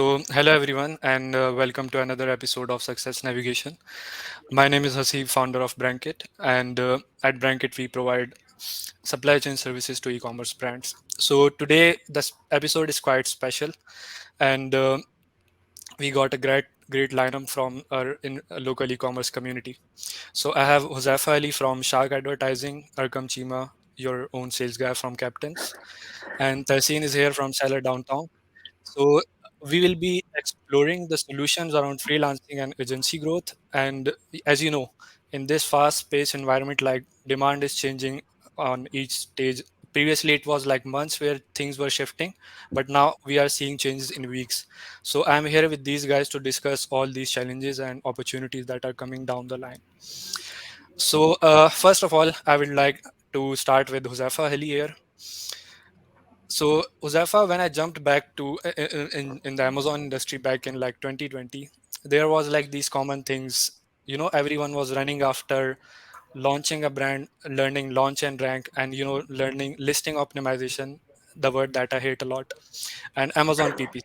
Hello everyone, and welcome to another episode of Success Navigation. My name is Hasib, founder of Brankit, and at Brankit we provide supply chain services to e-commerce brands. So today this episode is quite special, and we got a great lineup from our local e-commerce community. So I have Huzafa Ali from Shark Advertising, Arkam Chima, your own sales guy from Captains, and Tahseen is here from Seller Downtown. So we will be exploring the solutions around freelancing and agency growth. And as you know, in this fast-paced environment, like demand is changing on each stage. Previously, it was like months where things were shifting, but now we are seeing changes in weeks. So I'm here with these guys to discuss all these challenges and opportunities that are coming down the line. So first of all, I would like to start with Huzafa Heli here. So, Uzafa, when I jumped back to in the Amazon industry back in like 2020, there was like these common things. Everyone was running after launching a brand, learning launch and rank, and learning listing optimization, the word that I hate a lot, and Amazon PPC.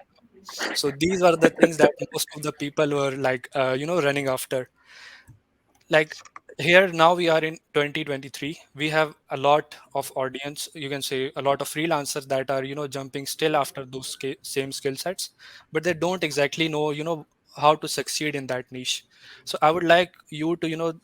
So these are the things that most of the people were like, running after. Like here now we are in 2023, we have a lot of audience, you can say a lot of freelancers that are jumping still after those same skill sets, but they don't exactly know how to succeed in that niche. So I would like you to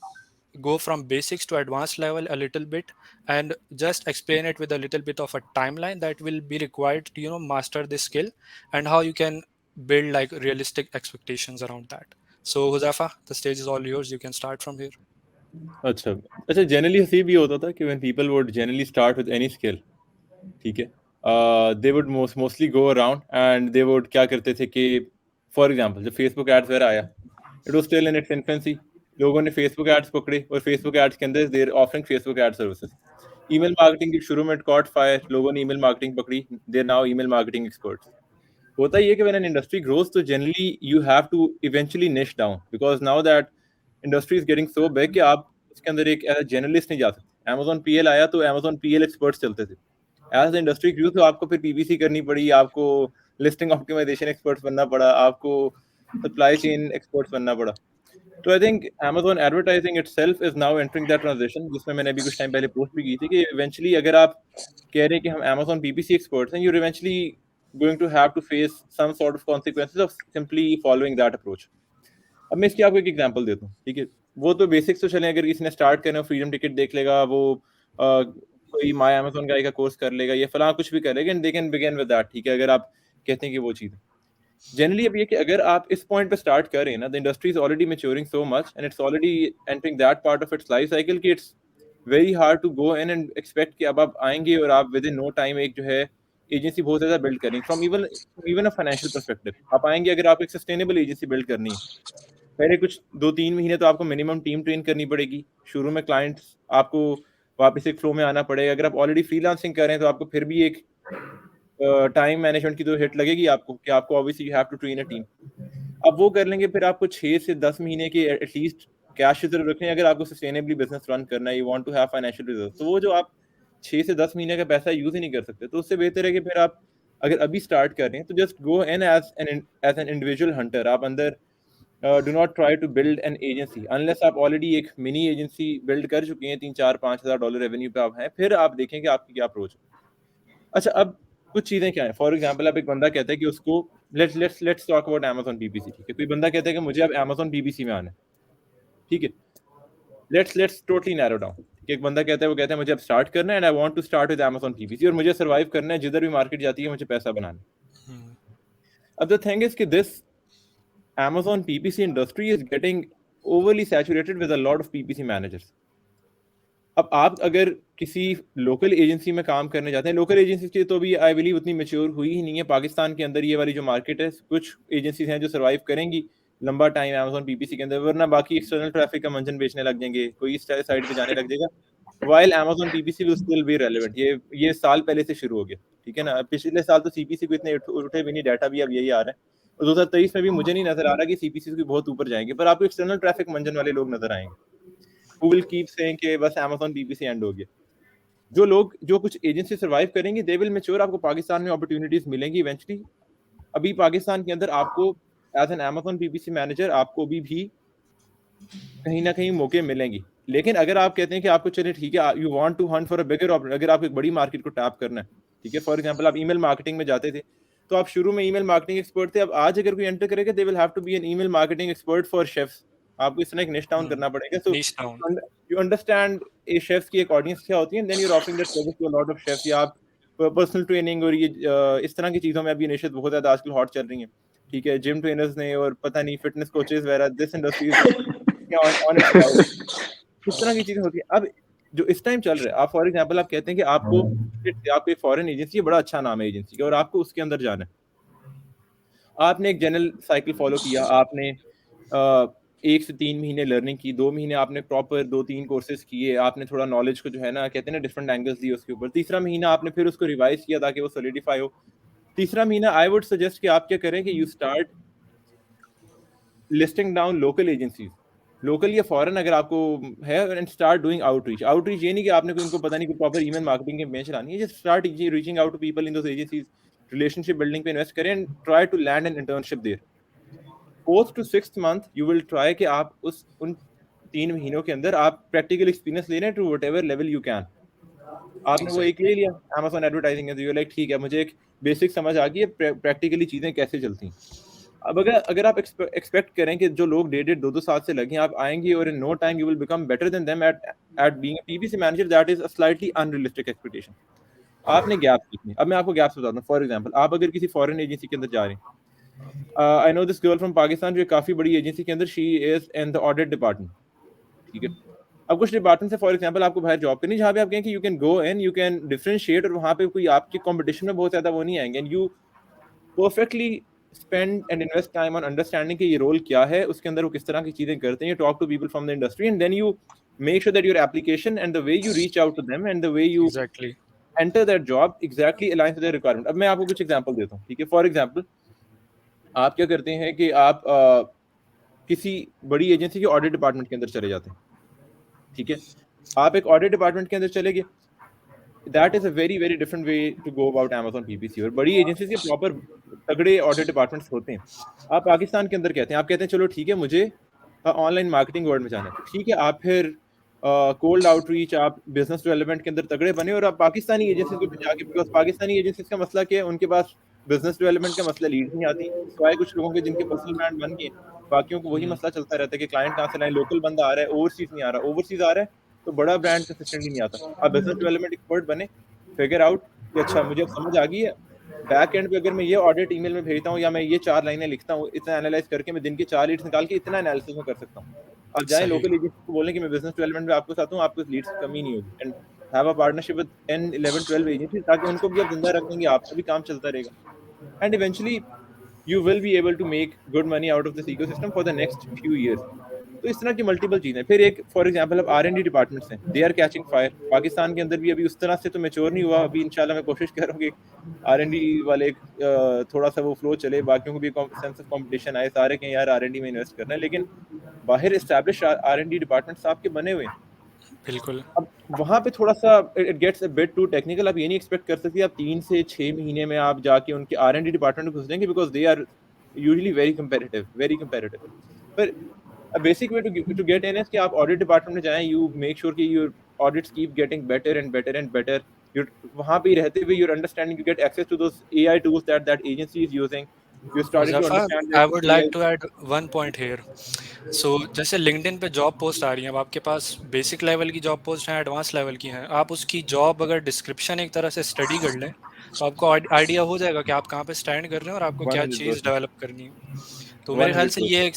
go from basics to advanced level a little bit, and just explain it with a little bit of a timeline that will be required to master this skill, and how you can build like realistic expectations around that. So Huzafa, the stage is all yours, you can start from here. अच्छा अच्छा generally Haseeb ये होता था कि when people would generally start with any skill, ठीक है, they would mostly go around and they would क्या करते थे कि फॉर एग्जांपल जब फेसबुक एड्स वगैरह आया, it was still in its infancy. लोगों ने फेसबुक एड्स पकड़े और फेसबुक एड्स के अंदर there offering Facebook ad services. Email marketing की शुरू में कॉट फायर, लोगों ने ईमेल मार्केटिंग पकड़ी, there now email marketing experts. होता ही है कि व्हेन एन इंडस्ट्री ग्रोज तो generally you have to eventually niche down because now that industry is getting so big कि आप इसके अंदर एक एज जर्नलिस्ट नहीं जा सकते. अमेजोन पीएल आया तो अमेजोन पीएल एक्सपर्ट्स चलते थे. एज द इंडस्ट्री ग्रू तो आपको फिर पीपीसी करनी पड़ी, आपको लिस्टिंग ऑप्टिमाइजेशन एक्सपर्ट्स बनना पड़ा, आपको सप्लाई चेन एक्सपर्ट्स बनना पड़ा. तो I think Amazon advertising itself is now entering that transition, जिसमें मैंने अभी कुछ टाइम पहले पोस्ट भी की थी कि इवेंचुअली अगर आप कह रहे हैं कि हम अमेजोन पीपीसी एक्सपर्ट्स हैं, you're eventually going to have to face some sort of consequences of simply following that approach. अब मैं इसकी आपको एक एग्जांपल देता हूँ, ठीक है. वो तो बेसिक्स तो चले, अगर किसी ने स्टार्ट करना फ्रीडम टिकट देख लेगा, वो कोई माय अमेजोन गाई का कोर्स कर लेगा, ये फलां कुछ भी कर लेगा, and they can begin with that, ठीक है, अगर आप कहते हैं कि वो चीज़. जनरली अब ये कि अगर आप इस पॉइंट पे स्टार्ट कर रहे हैं ना, the industry is already maturing so much and it's already entering that part of its life cycle कि it's very hard to go in and expect कि अब आप आएंगे और आप विद इन नो टाइम एक जो है एजेंसी बहुत ज़्यादा बिल्ड करेंगे. From even even a financial perspective आप आएंगे, अगर आप एक सस्टेनेबल एजेंसी बिल्ड करनी है, पहले कुछ 2-3 महीने तो आपको मिनिमम टीम ट्रेन करनी पड़ेगी. शुरू में क्लाइंट्स आपको वापस एक फ्लो में आना पड़ेगा. अगर आप ऑलरेडी फ्रीलांसिंग कर रहे हैं तो आपको फिर भी एक टाइम मैनेजमेंट की तो हिट लगेगी आपको कि आपको obviously you have to train a team. अब वो कर लेंगे, फिर आपको 6 से 10 महीने के एटलीस्ट कैश रिजर्व रखने हैं अगर आपको सस्टेनेबली बिजनेस रन करना है, you want to have financial reserve. तो वो जो आप 6 से 10 महीने का पैसा यूज ही नहीं कर सकते, तो उससे बेहतर है कि फिर आप अगर अभी स्टार्ट कर रहे हैं तो just go in as an individual hunter. आप अंदर do not try to build an agency unless आप ऑलरेडी एक मिनी एजेंसी बिल्ड कर चुके हैं, 3-4-5 हज़ार डॉलर रेवेन्यू पे आप हैं, फिर आप देखें कि आपकी क्या अप्रोच है. अच्छा, अब कुछ चीज़ें क्या हैं. फॉर एग्जांपल अब एक बंदा कहता है कि उसको let's talk about Amazon PPC, ठीक है. कोई बंदा कहता है कि मुझे अब अमेजोन पीपीसी में आना है, ठीक है. Let's totally narrow down. एक बंदा कहता है, वो कहता है मुझे अब स्टार्ट करना है and I want to start with Amazon PPC और मुझे सर्वाइव करना है, जिधर भी मार्केट जाती है मुझे पैसा बनाना है. Hmm. अब द थिंग इज कि this Amazon PPC industry is getting overly saturated with a lot of PPC managers. अब आप अगर किसी लोकल एजेंसी में काम करने जाते हैं, लोकल एजेंसी की तो भी आई बिलीव उतनी मेच्योर हुई ही नहीं है. पाकिस्तान के अंदर ये वाली जो मार्केट है, कुछ एजेंसीज हैं जो सर्वाइव करेंगी लंबा टाइम अमेजोन पीपीसी के अंदर, वरना बाकी एक्सटर्नल ट्रैफिक का मंजन बेचने लग जाएंगे, कोई इस साइड पे जाने लग जाएगा. While Amazon PPC will still be relevant. ये साल पहले से शुरू हो गया, ठीक है ना. पिछले साल तो सीपीसी को इतने उठे भी नहीं, डाटा भी अब यही आ रहा है. और 2023 में भी मुझे नहीं नजर आ रहा कि सीपीसी की बहुत ऊपर जाएंगे, पर आपको एक्सटर्नल ट्रैफिक मंजन वाले लोग नजर आएंगे who will keep saying कि बस अमेजोन पीपीसी एंड हो गया. जो लोग जो कुछ एजेंसी सर्वाइव करेंगे, दे विल मैच्योर. आपको पाकिस्तान में अपॉर्चुनिटीज मिलेंगी इवेंचुअली. अभी पाकिस्तान के अंदर आपको as an Amazon PPC manager आपको भी कहीं ना कहीं मौके मिलेंगे। लेकिन अगर आप कहते हैं कि आपको चलिए ठीक है, you want to hunt for a bigger option, अगर आपको एक बड़ी मार्केट को टैप करना है, ठीक है, फॉर एग्जांपल आप ईमेल मार्केटिंग में जाते थे, तो आप शुरू में ईमेल मार्केटिंग एक्सपर्ट थे, अब आज अगर कोई एंटर करेगा they will have to be an email marketing expert for chefs. आपको इस तरह एक निश डाउन करना पड़ेगा। So niche down. You understand a chefs की एक ऑडियंस क्या होती है, then you are offering that service to a lot of chefs. या आप पर्सनल ट्रेनिंग और ये इस तरह की चीज़ों में अभी इनिशिएटिव बहुत ज़्यादा आजकल हॉट चल रही हैं, ठीक है, जिम ट्रेनर्स ने और पता नहीं फिटनेस कोचेस वगैरह, this industry is on it's rise. इस तरह की चीजें होती है। अब जो इस टाइम चल रहा है, आप फॉर एग्जांपल आप कहते हैं कि आपको एक फॉरेन एजेंसी है, बड़ा अच्छा नाम है एजेंसी का, और आपको उसके अंदर जाना है। आपने एक जनरल साइकिल फॉलो किया, आपने 1 से 3 महीने लर्निंग की, 2 महीने आपने प्रॉपर 2-3 कोर्सेज किए, आपने थोड़ा नॉलेज को जो है ना, कहते हैं ना, डिफरेंट एंगल्स दिए उसके ऊपर। तीसरा महीना आपने फिर उसको रिवाइज किया ताकि वो सोलिडिफाई हो। तीसरा महीना आई वुड सजेस्ट कि आप क्या करें कि you start listing down local agencies, local या फॉरेन अगर आपको है, and start doing outreach. Outreach ये नहीं कि आपने कोई उनको पता नहीं कि प्रॉपर ईमेल मार्केटिंग की बेंच चलानी है, just start reaching out to people in those agencies, relationship building पे इन्वेस्ट करें and try to land an internship there. 4th to 6th month you will try कि आप उन 3 महीनों के अंदर आप प्रैक्टिकल एक्सपीरियंस ले रहे हैं to whatever level you can. आपने वो एक ले एग्जैक्टली। लिया Amazon एडवर्टाइजिंग है, तो यू लाइक ठीक है, मुझे एक बेसिक समझ आ गई है प्रैक्टिकली चीजें कैसे चलती हैं। अब अगर अगर आप एक्सपेक्ट करें कि जो लोग 1.5-2 साल से लगे हैं आप आएंगे और in no time you will become better than them at being a PPC manager, that is a slightly unrealistic expectation. आपने गैप्स देखने। अब मैं आपको गैप्स बताता हूँ। फॉर एग्जांपल आप अगर किसी फॉरेन एजेंसी के अंदर जा रहे हैं, I know this girl from Pakistan जो काफी बड़ी एजेंसी के अंदर she is in the audit department, ठीक है। अब कुछ डिपार्टमेंट से फॉर एग्जांपल आपको बाहर जॉब करनी, जहाँ पे आप कहें कि you can go and you can differentiate, और वहाँ पे कोई आपके कंपटीशन में बहुत ज्यादा वो नहीं आएंगे, and you perfectly spend and invest time on understanding कि ये रोल क्या है, उसके अंदर वो किस तरह की चीजें करते हैं, talk to people from the industry, and then you make sure that your application and the way you reach out to them and the way you exactly. Enter that job exactly aligns with their requirement. अब मैं आपको कुछ example देता हूँ, ठीक है। For example आप क्या करते हैं कि आप किसी बड़ी एजेंसी के ऑडिट डिपार्टमेंट के अंदर चले जाते हैं, ठीक है। आप एक ऑडिट डिपार्टमेंट के अंदर चले गए, that is a very very different way to go about Amazon PPC। और बड़ी एजेंसीज के प्रॉपर तगड़े ऑडिट डिपार्टमेंट्स होते हैं। आप पाकिस्तान के अंदर कहते हैं, आप कहते हैं चलो ठीक है, मुझे ऑनलाइन मार्केटिंग वर्ल्ड में जाना है, तो ठीक है, आप फिर कोल्ड आउटरीच, आप बिजनेस डेवलपमेंट के अंदर तगड़े बने, और आप पाकिस्तानी एजेंसीज को जाके, बिकॉज पाकिस्तानी एजेंसीज का मसला क्या है, उनके पास बिजनेस डेवलपमेंट का मसला लीड नहीं आती, सिवाय कुछ लोगों के जिनके पर्सनल ब्रांड बन गए। बाकियों को वही मसला चलता रहता है कि क्लाइंट कहाँ से लाए, लोकल बंदा आ रहा है, ओवरसीज नहीं आ रहा, ओवरसीज आ रहा है तो बड़ा ब्रांड कंसिस्टेंटली नहीं आता। आप बिजनेस डेवलपमेंट एक्सपर्ट बने, फिगर आउट कि अच्छा मुझे अब समझ आ गई है, बैक एंड पे अगर मैं ये ऑडिट ईमेल में भेजता हूँ या मैं ये 4 लाइनें लिखता हूँ, इतना एनालाइज करके मैं दिन की 4 लीड्स निकाल के इतना एनालिसिस में कर सकता हूँ। आप जाएं सही। लोकल एजेंसी को बोलें कि मैं बिजनेस डेवलपमेंट में आपके साथ हूँ, आपको लीड्स की कमी नहीं होगी, and have a partnership with 10-11-12 agency, ताकि उनको भी आप जिंदा रख देंगे, आपका भी काम चलता रहेगा, and eventually you will be able to make good money out of this ecosystem for the next few years। तो इस तरह की मल्टीपल चीजें। फिर एक फॉर एग्जांपल अब R&D डिपार्टमेंट्स हैं, they are catching fire. Pakistan के अंदर भी अभी उस तरह से तो मैच्योर नहीं हुआ, अभी इंशाल्लाह मैं कोशिश कर रहा हूँ कि R&D वाले थोड़ा सा वो फ्लो चले, बाकियों को भी सेंस ऑफ कंपटीशन आए, सारे कहें यार R&D में इन्वेस्ट करना है, लेकिन बाहर एस्टैब्लिश R&D डिपार्टमेंट्स आपके बने हुए हैं। बिल्कुल। अब वहां पे थोड़ा सा it gets a bit too technical. आप ये नहीं एक्सपेक्ट कर सकते आप 3 से 6 महीने में आप जाके उनके R&D डिपार्टमेंट में घुस जाएंगे, because they are usually very competitive, very competitive. पर a basic way to get in is कि आप ऑडिट डिपार्टमेंट में जाएं, you make sure कि your audits keep getting better and better and better। you वहां पे रहते हुए you're understanding, you get access to those AI tools that agency is using, you're starting to Muzaffar, understand I that would AI। Like to add one point here. So जैसे LinkedIn पे job post आ रही हैं, अब आपके पास basic level की job post हैं, advance level की हैं, आप उसकी जॉब अगर डिस्क्रिप्शन एक तरह से स्टडी कर लें तो आपको आइडिया हो जाएगा कि आप कहाँ पे स्टैंड कर रहे हैं और आपको क्या चीज़ 100%, डेवलप करनी है। तो मेरे ख्याल से 100%, ये एक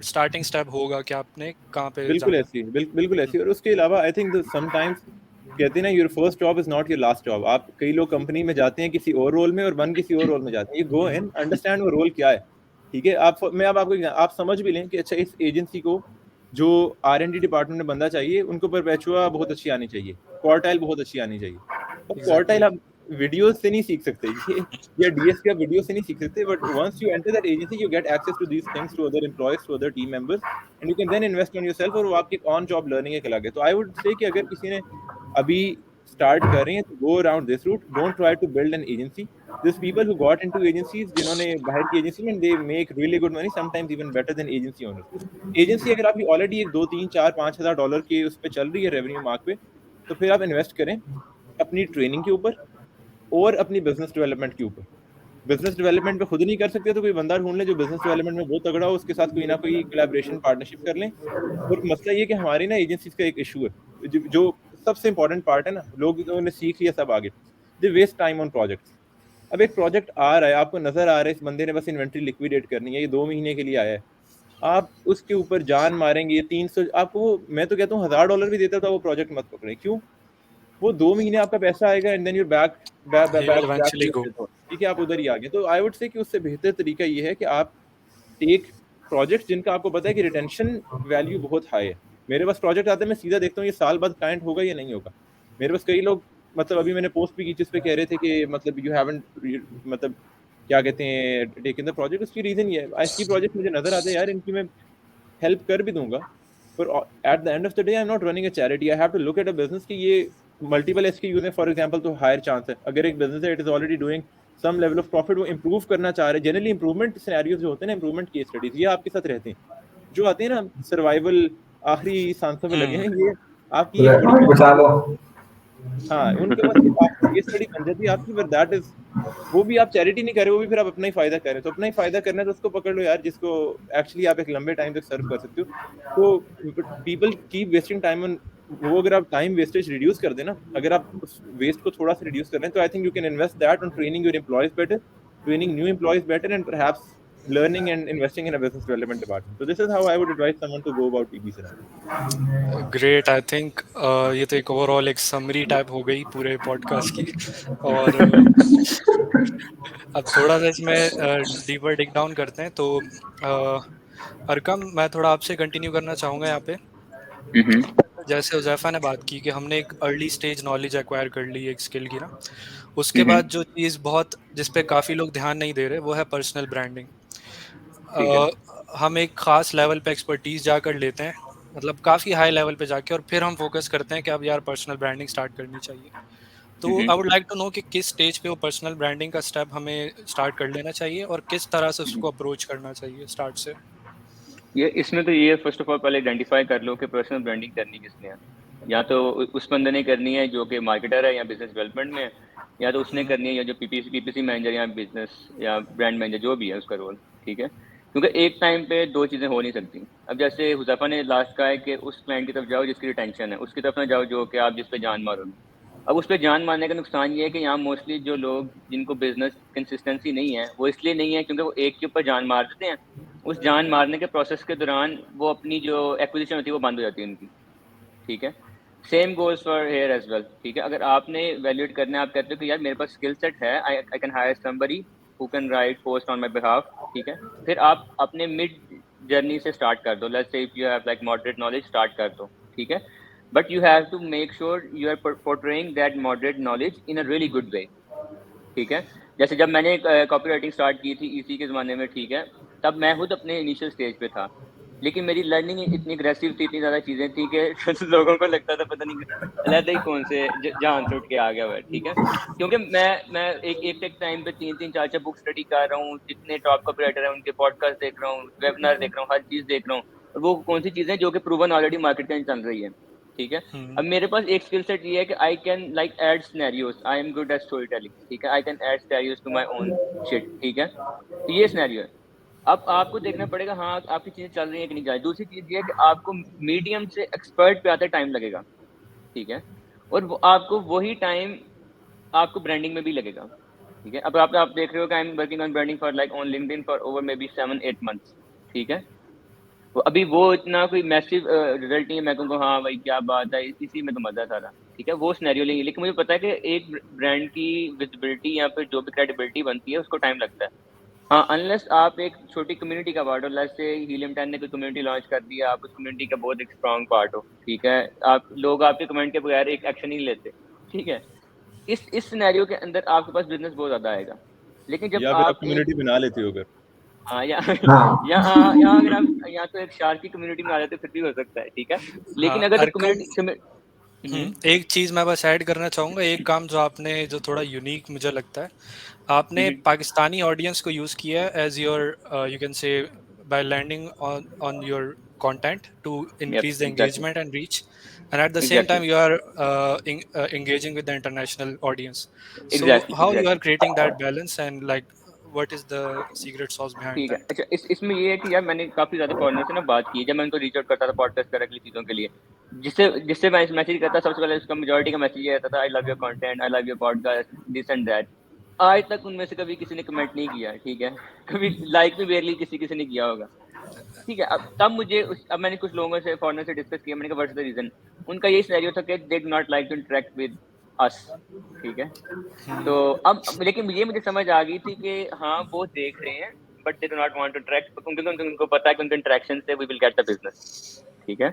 स्टार्टिंग स्टेप होगा कि आपने कहाँ पे बिल्कुल जाना ऐसी, बिल्कुल है। ऐसी। और उसके अलावा आई थिंक समटाइम्स कहते हैं ना, your first job is not your last job. आप कई लोग कंपनी में जाते हैं किसी और रोल में और बन किसी और रोल में जाते हैं, यू गो इन अंडरस्टैंड वो रोल क्या है, ठीक है। मैं अब आपको आप समझ भी लें कि अच्छा इस एजेंसी को जो R&D डिपार्टमेंट में बंदा चाहिए, उनको परपेचुआ बहुत अच्छी आनी चाहिए, क्वार्टाइल बहुत अच्छी आनी चाहिए। और क्वार्टाइल एग्जैक्टली। आप वीडियो से नहीं सीख सकते, ये या डीएसपी आप वीडियो से नहीं सीख सकते, but once you enter that agency you get access to these things, to other employees, to other team members, and you can then invest on yourself, और वो आपकी ऑन जॉब लर्निंग एक अलग है। तो आई वुड से कि अगर किसी ने अभी स्टार्ट कर रहे हैं तो go around this route, don't try to build an agency, There's people who got into agencies जिन्होंने बाहर की agency में they make really good money, sometimes even better than agency owners. Agency अगर आपकी already एक 2 3 4 5 हज़ार डॉलर की उस पे चल रही है revenue mark पे, तो फिर आप invest करें अपनी ट्रेनिंग के ऊपर और अपनी बिजनेस डेवलपमेंट के ऊपर। बिजनेस डेवलपमेंट पे खुद नहीं कर सकते तो कोई बंदा ढूंढ लें जो बिजनेस डेवलपमेंट में बहुत तगड़ा हो, उसके साथ कोई ना कोई कोलैबोरेशन पार्टनरशिप कर लें। और मसला ये है कि हमारी ना एजेंसीज का एक इशू है जो सबसे इंपॉर्टेंट पार्ट है ना, लोगों ने सीख लिया सब आगे, दे वेस्ट टाइम ऑन प्रोजेक्ट्स। अब एक प्रोजेक्ट आ रहा है, आपको नजर आ रहा है इस बंदे ने बस इन्वेंट्री लिक्विडेट करनी है, ये 2 महीने के लिए आया है, आप उसके ऊपर जान मारेंगे। ये 300 आपको मैं तो कहता हूँ $1000 भी देता था वो प्रोजेक्ट मत पकड़े। क्यों? वो 2 महीने आपका पैसा आएगा and then you're back back He will back back eventually go. ठीक है, आप उधर ही आ गए। तो आई वुड से कि उससे बेहतर तरीका ये है कि आप टेक प्रोजेक्ट जिनका आपको पता है कि रिटेंशन वैल्यू बहुत हाई है। मेरे पास प्रोजेक्ट आते हैं, मैं सीधा देखता हूँ ये साल बाद क्लाइंट होगा या नहीं होगा। मेरे पास कई लोग, मतलब अभी मैंने पोस्ट भी की जिस पे कह रहे थे कि मतलब यू हैवंट, मतलब क्या कहते हैं, टेकन द प्रोजेक्ट। उसकी रीजन ये है, ऐसी प्रोजेक्ट मुझे नजर आते हैं यार, इनकी मैं हेल्प कर भी दूंगा, पर at the end of the day I am not running a charity. I have to look at a business कि ये मल्टीपल एसकेयूज हैं फॉर एग्जांपल, तो हायर चांस है। अगर एक बिजनेस है it is already doing some level of profit, वो improve करना चाह रहे हैं। जनरली इंप्रूवमेंट सिनेरियोज जो होते हैं ना, इंप्रूवमेंट केस स्टडीज, ये आपके साथ रहते हैं। जो आते हैं ना सर्वाइवल आखिरी सांसों में लगे Hmm. हैं, ये आपकी एक बड़ी केस बचा स्टडी, लो। हाँ उनके पास एक केस स्टडी बन जाती है आपकी, बट दैट इज, वो भी आप चैरिटी नहीं कर रहे, वो भी फिर आप अपना ही फायदा कर रहे हैं। तो अपना ही फायदा करना है तो उसको पकड़ लो यार, जिसको एक्चुअली आप एक लंबे टाइम तक सर्व कर सकते हो। तो people keep wasting time on वो। अगर आप टाइम वेस्टेज रिड्यूस कर देना, अगर आप उस वेस्ट को थोड़ा सा रिड्यूस कर दें, तो I think you can invest that on training your employees better, training new employees better, and perhaps learning and investing in a business development department. So this is how I would advise someone to go about TB scenario. Great. I think ये तो एक overall एक summary type हो गई पूरे podcast की। और अब थोड़ा सा इसमें डीपर डिग डाउन करते हैं। तो अरकम, मैं थोड़ा आपसे कंटिन्यू करना चाहूँगा यहाँ पे। जैसे उज़ैफ़ा ने बात की कि हमने एक अर्ली स्टेज नॉलेज एक्वायर कर ली एक स्किल की ना, उसके बाद जो चीज़ बहुत जिस पे काफ़ी लोग ध्यान नहीं दे रहे वो है पर्सनल ब्रांडिंग। ठीक है। हम एक खास लेवल पे एक्सपर्टीज जाकर लेते हैं, मतलब काफ़ी हाई लेवल पे जाके, और फिर हम फोकस करते हैं कि अब यार पर्सनल ब्रांडिंग स्टार्ट करनी चाहिए। तो I would like to know कि किस स्टेज पे वो पर्सनल ब्रांडिंग का स्टेप हमें स्टार्ट कर लेना चाहिए और किस तरह से उसको अप्रोच करना चाहिए स्टार्ट से। ये इसमें तो ये फर्स्ट ऑफ ऑल पहले आइडेंटिफाई कर लो कि पर्सनल ब्रांडिंग करनी किसने है। या तो उस बंदे ने करनी है जो कि मार्केटर है या बिजनेस डेवलपमेंट में है, या तो उसने करनी है या जो पीपीसी मैनेजर या बिजनेस या ब्रांड मैनेजर जो भी है उसका रोल। ठीक है, क्योंकि एक टाइम पे दो चीज़ें हो नहीं सकती। अब जैसे हुज़ैफा ने लास्ट कहा है कि उस क्लाइंट की तरफ जाओ जिसकी रिटेंशन है, उसकी तरफ ना जाओ जो कि आप जिस पे जान मारोगे। अब उस पर जान मारने का नुकसान ये है कि यहाँ मोस्टली जो लोग जिनको बिजनेस कंसिस्टेंसी नहीं है वो इसलिए नहीं है क्योंकि वो एक के ऊपर जान मार देते हैं। उस जान मारने के प्रोसेस के दौरान वो अपनी जो एक्विजिशन होती है वो बंद हो जाती है उनकी। ठीक है, same goals for here as well. ठीक है, अगर आपने वैल्यूएट करना है, आप कहते हो कि यार मेरे पास स्किल सेट है, I can hire somebody who can write post on my behalf. ठीक है, फिर आप अपने मिड जर्नी से स्टार्ट कर दो। Let's say if you have like moderate knowledge, start कर दो। ठीक है, but you have to make sure you are portraying that moderate knowledge in a really good way. ठीक है, जैसे जब मैंने कॉपी राइटिंग स्टार्ट की थी इसी के ज़माने में, ठीक है, तब मैं खुद अपने इनिशियल स्टेज पे था, लेकिन मेरी लर्निंग इतनी अग्रेसिव थी, इतनी ज़्यादा चीज़ें थी कि लोगों को लगता था पता नहीं अलग ही कौन से जहान से उठ के आ गया हुआ है। ठीक है, क्योंकि मैं एक टाइम पे 3 3 4 4 बुक स्टडी कर रहा हूँ, जितने टॉप कॉपी राइटर हैं उनके पॉडकास्ट देख रहा हूँ, वेबिनार देख रहा हूँ, हर चीज़ देख रहा हूँ, और वो कौन सी चीज़ें जो कि प्रूवन ऑलरेडी मार्केट में चल रही है। ठीक है, अब मेरे पास एक स्किल सेट ये है कि I can like add scenarios, I am good at story telling. ठीक है, I can add scenarios to my own shit. ठीक है, तो ये सिनेरियो है। अब आपको देखना पड़ेगा हाँ आपकी चीजें चल रही है कि नहीं चल रही। दूसरी चीज ये है कि आपको मीडियम से एक्सपर्ट पे आते टाइम लगेगा। ठीक है, और वो आपको वही टाइम आपको ब्रांडिंग में भी लगेगा। ठीक है, अब आप देख रहे हो कि I am working on branding for like on LinkedIn for over may be 7 8 months। ठीक है, तो अभी वो इतना कोई मैसिव रिजल्ट नहीं है मैं कहूँगा हाँ भाई क्या बात है, इसी में तो मजा था। ठीक है, वो सिनेरियो लेंगे, लेकिन मुझे पता है कि एक ब्रांड की विजिबिलिटी या फिर जो भी क्रेडिबिलिटी बनती है उसको टाइम लगता है। हाँ, अनलेस आप एक छोटी कम्युनिटी का पार्ट हो, लेट्स से हीलियम 10 ने कोई कम्युनिटी लॉन्च कर दिया, आप उस कम्युनिटी का बहुत एक स्ट्रॉन्ग पार्ट हो। ठीक है, आप लोग आपके कमेंट के बगैर एक एक्शन नहीं लेते। ठीक है, इस सिनेरियो के अंदर आपके पास बिजनेस बहुत ज्यादा आएगा। लेकिन जब या फिर आप आप एक कम्युनिटी बना लेते हो अगर, हाँ या हाँ यहाँ अगर आप यहाँ तो एक शार्क की कम्युनिटी में आ जाते फिर भी हो सकता है। ठीक है, लेकिन हाँ, अगर अरकम, कम्युनिटी एक चीज़ मैं बस ऐड करना चाहूँगा, एक काम जो आपने जो थोड़ा यूनिक मुझे लगता है आपने पाकिस्तानी ऑडियंस को यूज किया है as your you can say by landing on your content to Yep, increase the exactly, engagement and reach, and at the same exactly, time you are engaging with the international audience. So exactly, how you are exactly. creating that balance, and like what is the secret sauce behind ठीक है। that? अच्छा, इसमें ये है कि यार मैंने काफ़ी ज़्यादा फॉरेनर से ना बात की है, जब मैं उनको रीच आउट करता था पॉडकास्ट वगैरह की चीज़ों के लिए, जिससे जिससे मैं मैसेज करता, सबसे पहले उसका मेजॉरिटी का मैसेज ये आता था, I love your content, I love your podcast, this and that. आज तक उनमें से कभी किसी ने कमेंट नहीं किया, ठीक है। कभी लाइक भी बेयरली किसी ने किया होगा, ठीक है। अब मैंने कुछ लोगों से, फॉरेनर से डिस्कस किया, मैंने कहा व्हाट्स द रीजन। उनका यही सिनेरियो था कि they do not like to interact with us, ठीक है। तो अब लेकिन ये मुझे समझ आ गई थी कि हाँ, वो देख रहे हैं but they do not want to track, क्योंकि उनको पता है कि उनके इंटरेक्शन से we will get the business, ठीक है।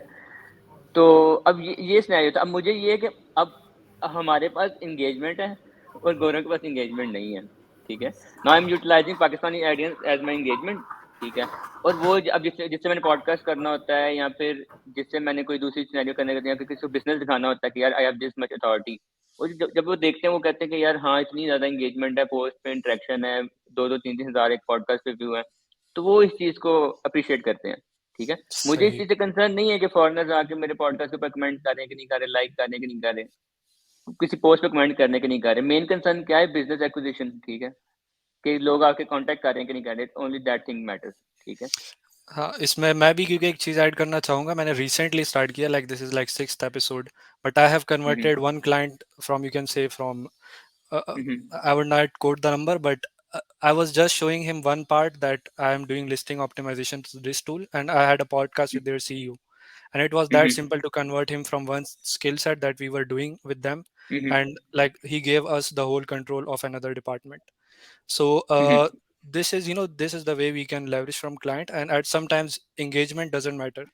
तो अब ये सिनेरियो था। अब मुझे ये है कि अब हमारे पास एंगेजमेंट है और गौरव के पास एंगेजमेंट नहीं है, ठीक है। Now I am utilising Pakistani audience as my engagement, ठीक है। और वो अब जिससे जिससे मैंने पॉडकास्ट करना होता है, या फिर जिससे मैंने कोई दूसरी सिनेरियो करने का, या किसी को बिजनेस दिखाना होता है कि यार I have this much authority, और जब वो देखते हैं, वो कहते हैं कि यार हाँ, इतनी ज़्यादा एंगेजमेंट है, पोस्ट पे इंटरेक्शन है, 2-2 3-3 हज़ार एक पॉडकास्ट पे व्यू है, तो वो इस चीज़ को अप्रिशिएट करते हैं, ठीक है। मुझे इस सही। चीज़ से कंसर्न नहीं है कि फॉरेनर्स आके मेरे पॉडकास्ट के ऊपर कमेंट कर रहे हैं कि नहीं कर रहे, लाइक कर रहे हैं कि नहीं कर रहे, किसी पोस्ट पे कमेंट करने के नहीं कर रहे। मेन कंसर्न क्या है? बिजनेस एक्विजिशन, ठीक है, कि लोग आके कांटेक्ट कर रहे हैं कि नहीं कर रहे, ओनली दैट थिंग मैटर्स, ठीक है। हाँ, इसमें मैं भी क्योंकि एक चीज़ ऐड करना चाहूँगा, मैंने रिसेंटली स्टार्ट किया, like this is like 6th episode, but I have hmm, converted one client from, you can से from, hmm, I would not quote the number, but I was just showing him one part that I am doing listing optimization to this tool, and I had a podcast with their CEO, and it was that hmm, simple to convert him from one skill set that we were doing with them, hmm, and like he gave us the whole control of another department. So hmm, this is, this is the way we can leverage from client, and at sometimes engagement doesn't matter.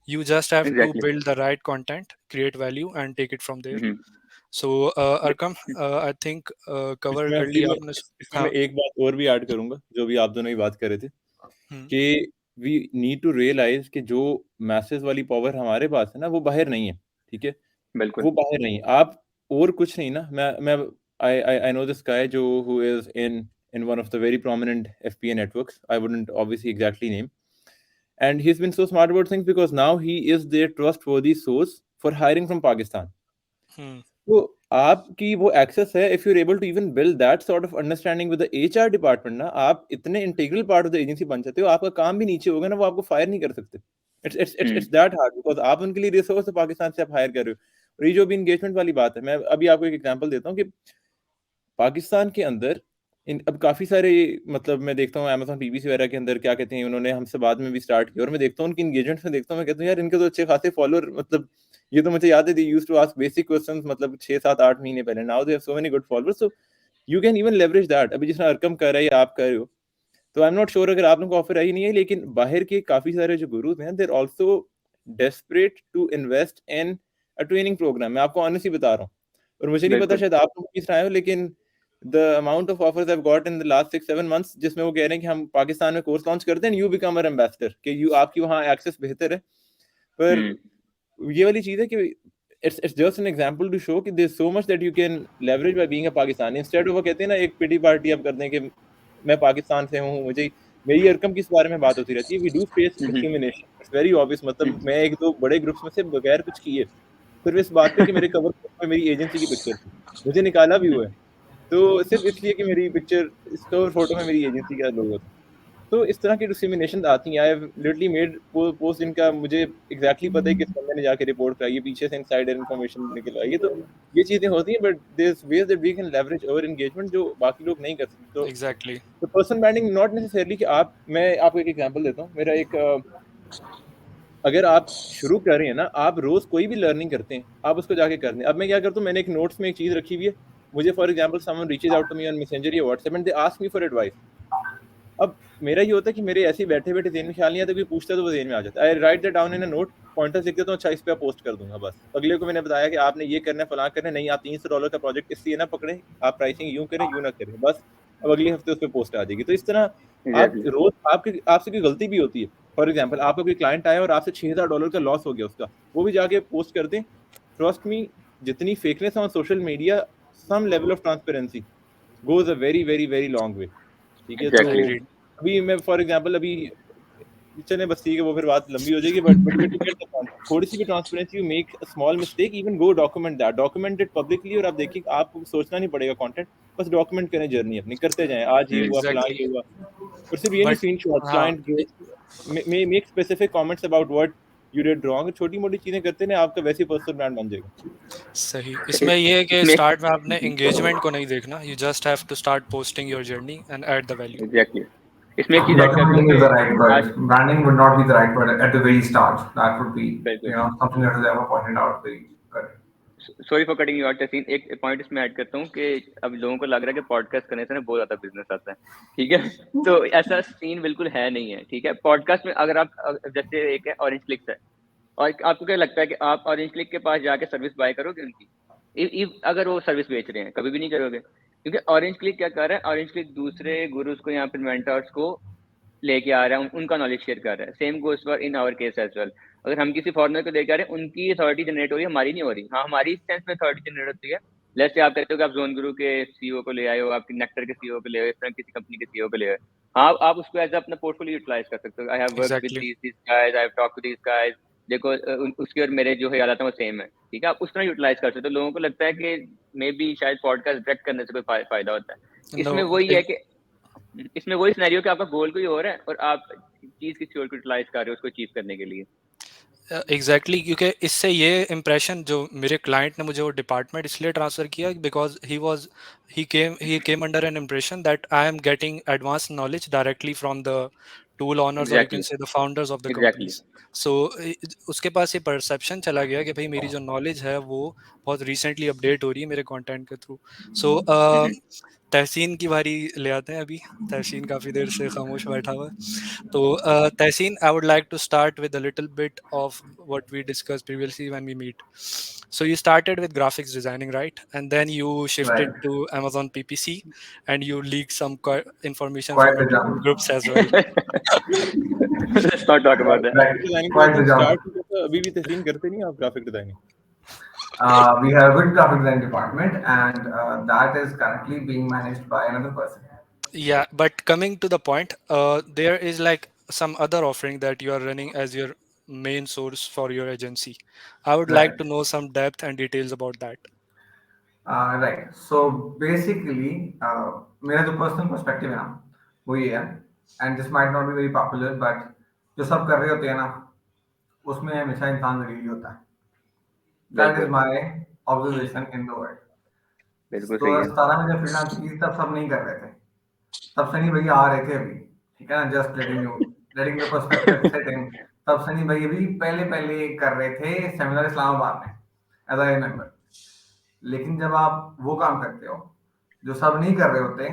You just have to exactly, build the right content, create value, and take it from there. Hmm, So Arkam, I think cover इसमें कर हंसी लिया में आपने। इसमें मैं हाँ। एक बात और भी ऐड करूंगा, जो भी आप दोनों ही बात कर रहे थे, हम्म। कि वी नीड टू रियलाइज कि जो मैसेज वाली पावर हमारे पास है ना, वो बाहर नहीं है, ठीक है। बिल्कुल, वो बाहर नहीं है, आप और कुछ नहीं ना। मैं आई आई आई नो दिस गाय जो who is in one of the very prominent FPA networks, I wouldn't obviously exactly name, and he's been so smart about things because now he is their trustworthy source for hiring from Pakistan. Hmm. तो आपकी वो access है, if you are able to even build that sort of understanding with the HR department ना, आप इतने integral part of the agency बन जाते हो, आपका काम भी नीचे होगा ना, वो आपको फायर नहीं कर सकते। It's it's it's hmm, it's that hard, because आप उनके लिए रिसोर्स पाकिस्तान से आप हायर कर रहे हो। और ये जो भी इंगेजमेंट वाली बात है, मैं अभी आपको एक एग्जांपल देता हूँ कि पाकिस्तान के अंदर अब काफी सारे, मतलब मैं देखता हूँ अमेज़न पीपीसी वगैरह के अंदर क्या कहते हैं, उन्होंने हमसे बाद में भी स्टार्ट किया, और मैं देखता हूँ उनकी एंगेजमेंट में, देखता हूँ, मैं कहता हूँ यार इनके तो अच्छे खासे फॉलोअर, मतलब ये तो मुझे याद है, they used to ask basic questions, मतलब 6-7-8 महीने पहले, now they have so many good followers, so you can even leverage that. अभी जिस तरह अरकम कर रहा है या आप कर रहे हो, तो आई एम नॉट श्योर अगर आप लोगों को ऑफर आई नहीं है, लेकिन बाहर के काफी सारे जो गुरुज हैं, they are also desperate to invest in a training programme. मैं आपको ऑनेस्टली बता रहा हूँ, और मुझे नहीं पता बिल्कुल, शायद आप लोग किस तरह आए हो, लेकिन the amount of offers I have got in the last 6-7 months, जिसमें वो कह रहे हैं कि हम पाकिस्तान में कोर्स लॉन्च करते हैं, यू बिकम अवर एम्बेसडर, कि यू आपकी वहाँ एक्सेस बेहतर है। पर हम्म, ये वाली चीज है कि it's just an example to show कि there so much that you can leverage by being a Pakistani, instead of वो कहते हैं ना, एक पिटी पार्टी आप करते हैं कि मैं पाकिस्तान से हूँ, मुझे मेरी अरकम किस बारे में बात होती रहती है, we do face hmm, discrimination, it's very obvious. मतलब हम्म, मैं एक दो बड़े ग्रुप्स में से बगैर कुछ किए, सिर्फ इस बात पे कि मेरे कवर पे मेरी एजेंसी की पिक्चर थी, मुझे निकाला भी हुआ है, तो सिर्फ इसलिए कि मेरी पिक्चर, इस कवर फोटो में मेरी एजेंसी का लोगो था। तो इस तरह की डिस्क्रिमिनेशन आती हैं। I have literally made post जिनका मुझे एग्जैक्टली पता है किस बंदे ने जाके रिपोर्ट कराई है, पीछे से इनसाइडर इन्फॉर्मेशन निकल आई है। तो ये चीजें होती हैं, but there is ways that we can leverage our engagement जो बाकी लोग नहीं कर सकते। एग्जैक्टली। तो पर्सन ब्रांडिंग नॉट नेसेसरली कि आप, मैं आपको एक एग्जांपल देता हूँ, मेरा एक अगर आप शुरू कर रहे हैं ना, आप रोज कोई भी लर्निंग करते हैं, आप उसको जाके कर दें। अब मैं क्या करता हूँ, मैंने एक नोट्स में एक चीज रखी हुई है, मुझे for example someone reaches out to me on messenger या WhatsApp and they ask me for advice. अब मेरा ये होता है कि मेरे ऐसे ही बैठे बैठे जेन में ख्याल नहीं आता, कोई पूछता है तो वो जेन में आ जाता है। I write that down in a note, pointers लिख देता हूँ, अच्छा इस पे आप पोस्ट कर दूंगा बस। अगले को मैंने बताया कि आपने ये करना है, फलां करना है, नहीं आप $300 का प्रोजेक्ट इसलिए ना पकड़े, आप प्राइसिंग यूं करें यूं ना करें, बस अब अगले हफ्ते उस पर पोस्ट आ जाएगी। तो इस तरह आप एग्जैक्टली, रोज आपसे कोई गलती भी होती है, फॉर एग्जाम्पल आपका कोई क्लाइंट आया और आपसे $6000 का लॉस हो गया उसका, वो भी जाके पोस्ट कर दें। ट्रस्ट मी, जितनी fakeness on social media, some level of transparency goes a very very very long way. ठीक है, तो Exactly. Agreed. अभी मैं फॉर एग्जांपल अभी चले बस ठीक है, वो फिर बात लंबी हो जाएगी, but to get the point, थोड़ी सी भी transparency, you make a small mistake, even go document that, document it publicly, और आप देखिए आपको सोचना नहीं पड़ेगा कंटेंट, बस डॉक्यूमेंट करें जर्नी अपनी, करते जाएं, आज ये हुआ, फलां Exactly. ये हुआ, और सिर्फ ये नहीं, But स्क्रीनशॉट्स, हाँ, client make specific comments about what you did wrong, छोटी मोटी चीजें करते हैं, आपका वैसे पर्सनल ब्रांड बन जाएगा। सही। इस- इसमें ये है कि इसमें स्टार्ट में आपने एंगेजमेंट को नहीं देखना, you just have to start posting your journey and add the value. Exactly, इसमें एक चीज ऐड कर दूं Documenting is कि the right आज, word. Branding would not be the right word at the very start. That would be, बिल्कुल, something that was ever pointed out very correct. Sorry for cutting you out Tahseen, एक point इसमें add करता हूँ कि अब लोगों को लग रहा है कि पॉडकास्ट करने से ना बहुत ज्यादा बिजनेस आता है, ठीक है? तो ऐसा सीन बिल्कुल है नहीं है, ठीक है? पॉडकास्ट में अगर आप जैसे एक है ऑरेंज क्लिक्स है, और आपको क्या लगता है कि आप ऑरेंज क्लिक के पास जाके सर्विस बाय करोगे उनकी? अगर वो सर्विस बेच रहे हैं, कभी भी नहीं करोगे, क्योंकि ऑरेंज क्लिक क्या कर रहा है, ऑरेंज क्लिक दूसरे गुरुज को या फिर मेंटर्स को लेके आ रहा है, उनका नॉलेज शेयर कर रहा है। Same goes for in our case as well. अगर हम किसी फॉरनर को लेके आ रहे हैं, उनकी अथॉरिटी जनरेट हो रही है, हमारी नहीं हो रही। हाँ, हमारी इस सेंस में अथॉरिटी जनरेट होती है, लेट्स से आप कहते हो कि आप जोन गुरु के सीईओ को ले आए हो, आप नेक्टर के सीईओ को ले आए, इस तरह किसी कंपनी के सीईओ को ले आए, हाँ, आप उसको एज अपना पोर्टफोलियो यूटिलाइज कर सकते हो। I have work with exactly. These guys, I have talk to these guys, देखो उसके और मेरे जो ख्याल आता है वो सेम है, ठीक है? आप उस तरह यूटिलाइज कर सकते हो। लोगों को लगता है कि मे बी शायद पॉडकास्ट डायरेक्ट करने से कोई फायदा होता है। नो, इसमें वही है कि इसमें वही सिनेरियो कि आपका गोल कोई और है और आप चीज किसी और को यूटिलाइज कर रहे हो उसको अचीव करने के लिए। एग्जैक्टली, क्योंकि इससे ये इम्प्रेशन जो मेरे क्लाइंट ने मुझे वो डिपार्टमेंट इसलिए ट्रांसफ़र किया because he came under an impression that I am getting advance knowledge directly from the tool owners और you can exactly, say the founders of the exactly. Companies. So उसके पास ये perception चला गया कि भाई मेरी जो नॉलेज है वो बहुत रिसेंटली अपडेट हो रही है मेरे कंटेंट के थ्रू। सो तहसीन की बारी ले आते हैं अभी। तहसीन काफ़ी देर से खामोश बैठा हुआ है। तो Tehseen, I would like to start with a little bit of what we discussed previously when we meet. So you started with graphics designing, right? And then you shifted Right. to Amazon PPC, and you leaked some information Quite from the internal jump. groups as well. Let's not talk about that. Right. Graphic designing तो आई Quite the think jump. Start हुआ था, अभी भी तहसीन करते नहीं आप graphic designing? We have a good graphic design department, and that is currently being managed by another person. Yeah, but coming to the point, there is like some other offering that you are running as your main source for your agency. I would like Right. to know some depth and details about that. Right. So basically, मेरा जो personal perspective है ना, वो ये है, and this might not be very popular, but जो सब कर रहे होते हैं ना, उसमें हमेशा इंसान जरूरी होता है. That is बिल्कुल, my Hmm. observation in the world. बिल्कुल तो सही है। 17 में जब फ्रीलांसिंग की तब सब नहीं कर रहे थे, तब सनी भैया आ रहे थे अभी, ठीक है ना, just letting the perspective set in, तब सनी भैया भी पहले पहले कर रहे थे सेमिनार इस्लामाबाद में, एज आई रिमेम्बर. लेकिन जब आप वो काम करते हो जो सब नहीं कर रहे होते,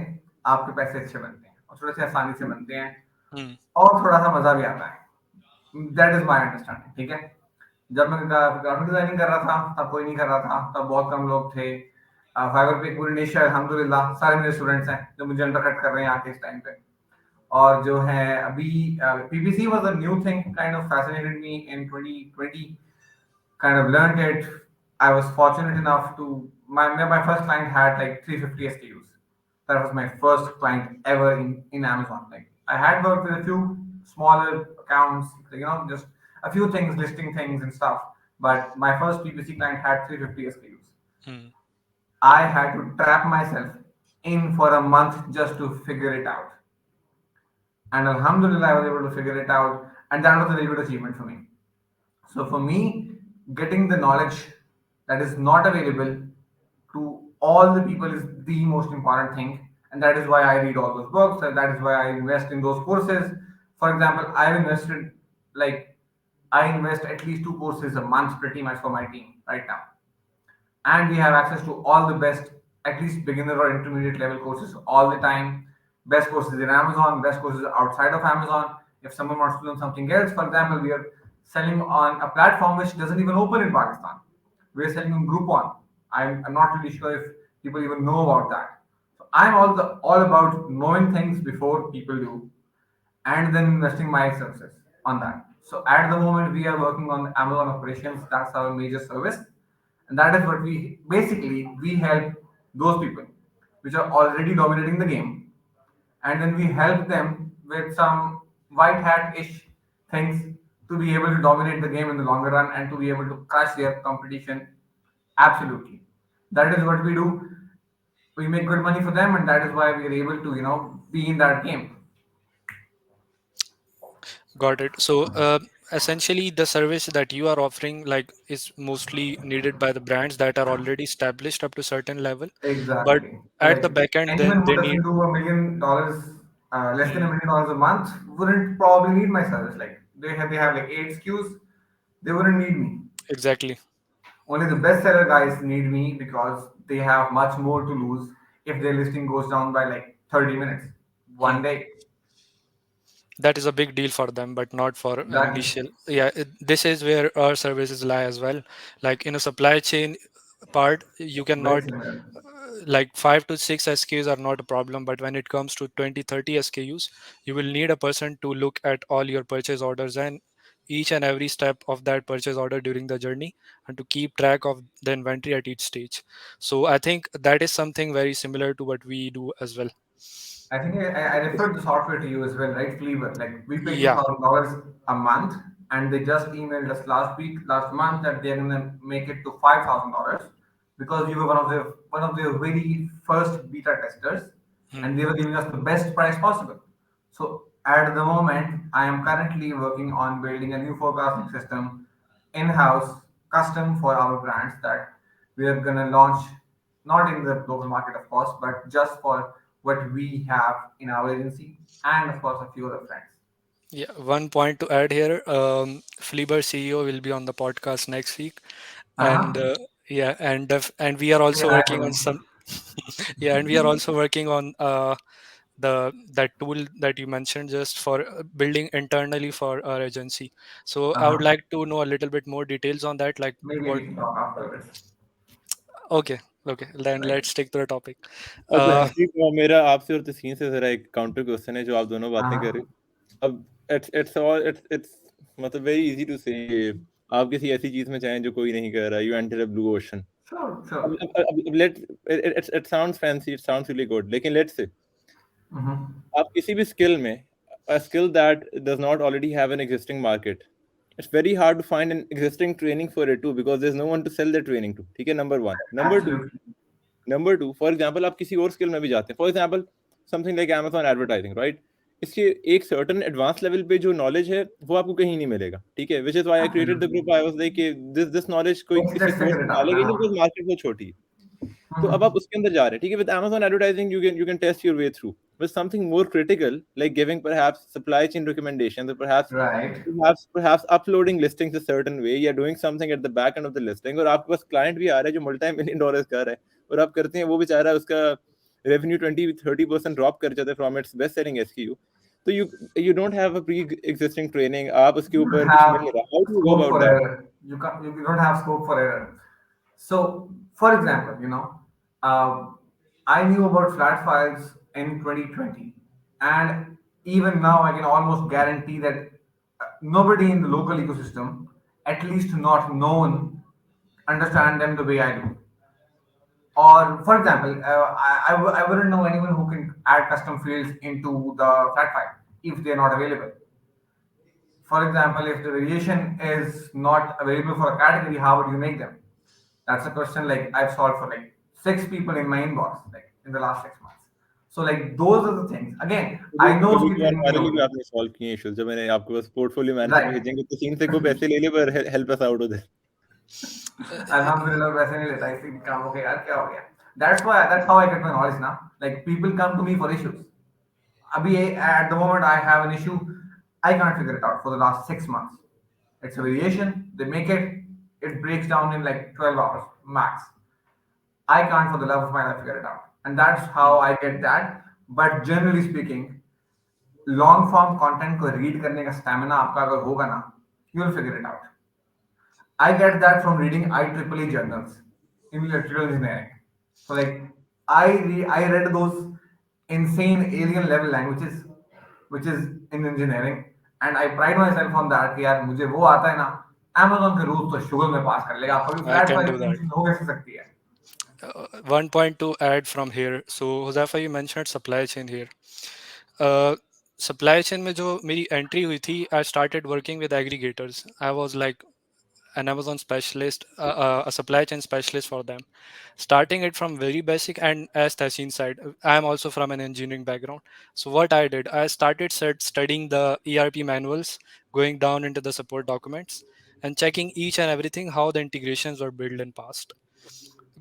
आपके पैसे अच्छे बनते हैं और थोड़े से आसानी से बनते हैं Hmm. और थोड़ा सा मजा भी आता है. दैट इज माई अंडरस्टैंडिंग, ठीक है. जब मैं ग्राफिक डिजाइनिंग कर रहा था तब कोई नहीं कर रहा था, तब बहुत कम लोग थे. फाइवर पे पूरी निश है, अल्हम्दुलिल्लाह सारे मेरे स्टूडेंट्स हैं जो मुझे अंडरकट कर रहे हैं आके इस टाइम पे. और जो है अभी PPC was a new thing, kind of fascinated me in 2020, kind of learned it. I was fortunate enough to my first client had like 350 SKUs. That was my first client ever in Amazon. Like I had worked with a few smaller accounts, just a few things, listing things and stuff. But my first PPC client had 350 SKUs. Hmm. I had to trap myself in for a month just to figure it out. And Alhamdulillah, I was able to figure it out. And that was a very good achievement for me. So for me, getting the knowledge that is not available to all the people is the most important thing. And that is why I read all those books, and that is why I invest in those courses. For example, like I invest at least 2 courses a month pretty much for my team right now. And we have access to all the best, at least beginner or intermediate level courses all the time. Best courses in Amazon, best courses outside of Amazon. If someone wants to learn something else, for example, we are selling on a platform which doesn't even open in Pakistan. We're selling on Groupon. I'm not really sure if people even know about that. So I'm all about knowing things before people do, and then investing my services on that. So at the moment, we are working on Amazon operations. That's our major service, and that is what we basically we help those people which are already dominating the game, and then we help them with some white hat ish things to be able to dominate the game in the longer run and to be able to crush their competition. Absolutely, that is what we do. We make good money for them, and that is why we are able to be in that game. Got it. So essentially, the service that you are offering is mostly needed by the brands that are already established up to certain level, but Exactly. So at the like back end, anyone who they doesn't need. do $1 million, less than Hmm, $1 million a month, wouldn't probably need my service. Like they have like 8 SKUs, they wouldn't need me. exactly. Only the bestseller guys need me because they have much more to lose if their listing goes down by like 30 minutes Hmm. one day. That is a big deal for them, but not for an Exactly. initial. Yeah, this is where our services lie as well. Like in a supply chain part, you Very cannot, similar. like 5 to 6 SKUs are not a problem, but when it comes to 20, 30 SKUs, you will need a person to look at all your purchase orders and each and every step of that purchase order during the journey, and to keep track of the inventory at each stage. So I think that is something very similar to what we do as well. I think I referred the software to you as well, right? Cleaver. Like we pay two Yeah, thousand dollars a month, and they just emailed us last month, that they're gonna make it to $5,000 because we were one of their very first beta testers, hmm, and they were giving us the best price possible. So at the moment, I am currently working on building a new forecasting system in-house, custom for our brands that we are gonna launch, not in the local market, of course, but just for what we have in our agency, and of course a few other friends. yeah. One point to add here: Fleaber CEO will be on the podcast next week, and Uh-huh. yeah, and we are Say also hi working to on him. some. Yeah, and we are also working on the that tool that you mentioned, just for building internally for our agency. So I would Uh-huh. like to know a little bit more details on that, like Maybe we what. can talk afterwards. Okay, okay, then Right. let's stick to the topic. अच्छा uh Haseeb, मेरा आपसे और तस्कीन से जरा एक counter question है जो आप दोनों बातें कर रहे Uh-huh. हो। अब इट्स मतलब वेरी इजी टू से आप किसी ऐसी चीज में चाहें जो कोई नहीं कर रहा, you enter a blue ocean. Sure, अब sure. Let it sounds fancy, it sounds really good, लेकिन लेट्स से Mm-hmm. आप किसी भी स्किल में, a skill that does not already have an existing market, it's very hard to find an existing training for it too, because there's no one to sell the training to। ठीक है, number one. Absolutely. Number two, for example आप किसी और skill में भी जाते हैं, for example something like Amazon advertising, right? इसके एक सर्टन एडवांस लेवल पे जो नॉलेज है वो आपको कहीं नहीं मिलेगा। ठीक है, which is why I created the Absolutely. Group. I was like this knowledge कोई किसी Let's कोर्स figure में it out. डालेगा ही नहीं, Uh-huh. बिकॉज मार्केट बहुत छोटी है। तो अब आप Mm-hmm. उसके अंदर जा रहे हैं, ठीक है, with Amazon advertising you can test your way through with something more critical, like giving perhaps supply chain recommendations, or perhaps Right. perhaps uploading listings a certain way, या doing something at the back end of the listing, और आपके पास client भी आ रहा है जो multi-million-dollar कर रहा है, और आप करते हैं वो बेचारा उसका revenue 20-30% drop कर जाता है from its best selling SKU। तो you don't have a pre-existing training, आप उसके You don't ऊपर कुछ मिल have नहीं रहा, how do you go scope about for that? error. You don't have scope for error. So, for example, uh, I knew about flat files in 2020, and even now I can almost guarantee that nobody in the local ecosystem, at least not known, understand them the way I do. Or, for example, I wouldn't know anyone who can add custom fields into the flat file if they're not available. For example, if the variation is not available for a category, how would you make them? That's a question like I've solved for like 6 people in my inbox, like in the last 6 months. So like those are the things. Again, कभी I know कभी skill कभार training नहीं हमारे लिए भी होती. आपने solve किए इश्यूज, जब मैंने आपको बस पोर्टफोलियो मैनेजर Right. भेजेंगे तो सीन से को पैसे ले ले, पर हेल्प अस आउट उधर। अल्हम्दुलिल्लाह वैसे नहीं लेता, इसलिए काम हो गया यार, क्या हो गया. That's how I get my knowledge now. Like people come to me for issues. Abhi, at the moment I have an issue, I can't figure it out for the last 6 months. It's a variation. They make it. It breaks down in like 12 hours max. I can't for the love of my life figure it out. And that's how I get that. But generally speaking, long form content को read करने का stamina आपका अगर होगा ना, you'll figure it out. I get that from reading IEEE journals in electrical engineering. So like I read those insane alien level languages which is in engineering, and I pride myself on that कि यार मुझे वो आता है ना, Amazon के rules तो sugar में पास कर लेगा, आपका भी I flat can file do इतनी that. सी हो कैसे सकती है. one point to add from here. So Huzaifa, you mentioned supply chain here. Uh, supply chain में जो मेरी entry हुई थी, I started working with aggregators. I was like an Amazon specialist, a supply chain specialist for them, starting it from very basic. And as Tahsin said, I am also from an engineering background. So what I did, I started studying the ERP manuals, going down into the support documents, and checking each and everything how the integrations were built in past,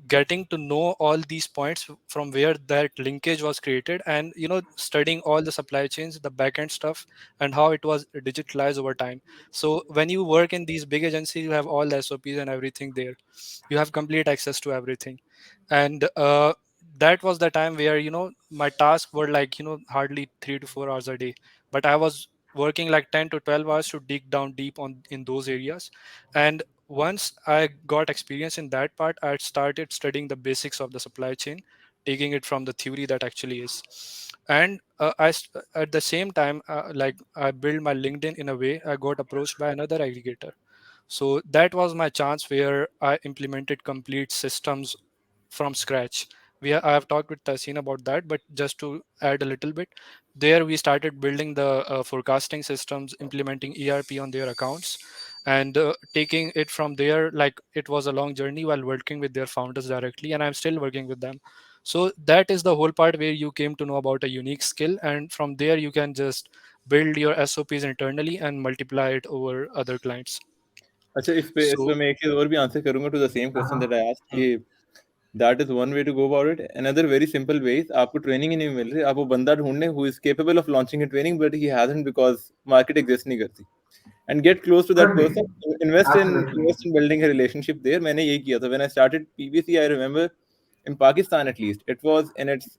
getting to know all these points from where that linkage was created, and studying all the supply chains, the backend stuff, and how it was digitalized over time. So when you work in these big agencies, you have all the SOPs and everything there. You have complete access to everything. And that was the time where my tasks were like hardly 3 to 4 hours a day, but I was working like 10 to 12 hours to dig down deep on in those areas. And once I got experience in that part, I started studying the basics of the supply chain, taking it from the theory that actually is. And at the same time, like I built my LinkedIn in a way, I got approached by another aggregator. So that was my chance where I implemented complete systems from scratch. I have talked with Tahsin about that, but just to add a little bit, there we started building the forecasting systems, implementing ERP on their accounts, and taking it from there. Like it was a long journey while working with their founders directly, and I'm still working with them. So that is the whole part where you came to know about a unique skill, and from there you can just build your SOPs internally and multiply it over other clients. अच्छा, इस पे So मैं एक चीज और भी answer करूंगा to the same question that I asked hmm, कि that is one way to go about it. Another very simple way is आपको ट्रेनिंग ही नहीं मिल रही, आप वो बंदा ढूंढने who is capable of launching a training but he hasn't because market exist नहीं करती. And get close to that Could be. person, invest in Absolutely. invest in building a relationship there. मैंने यही किया था when I started PVC. I remember in Pakistan at least it was in its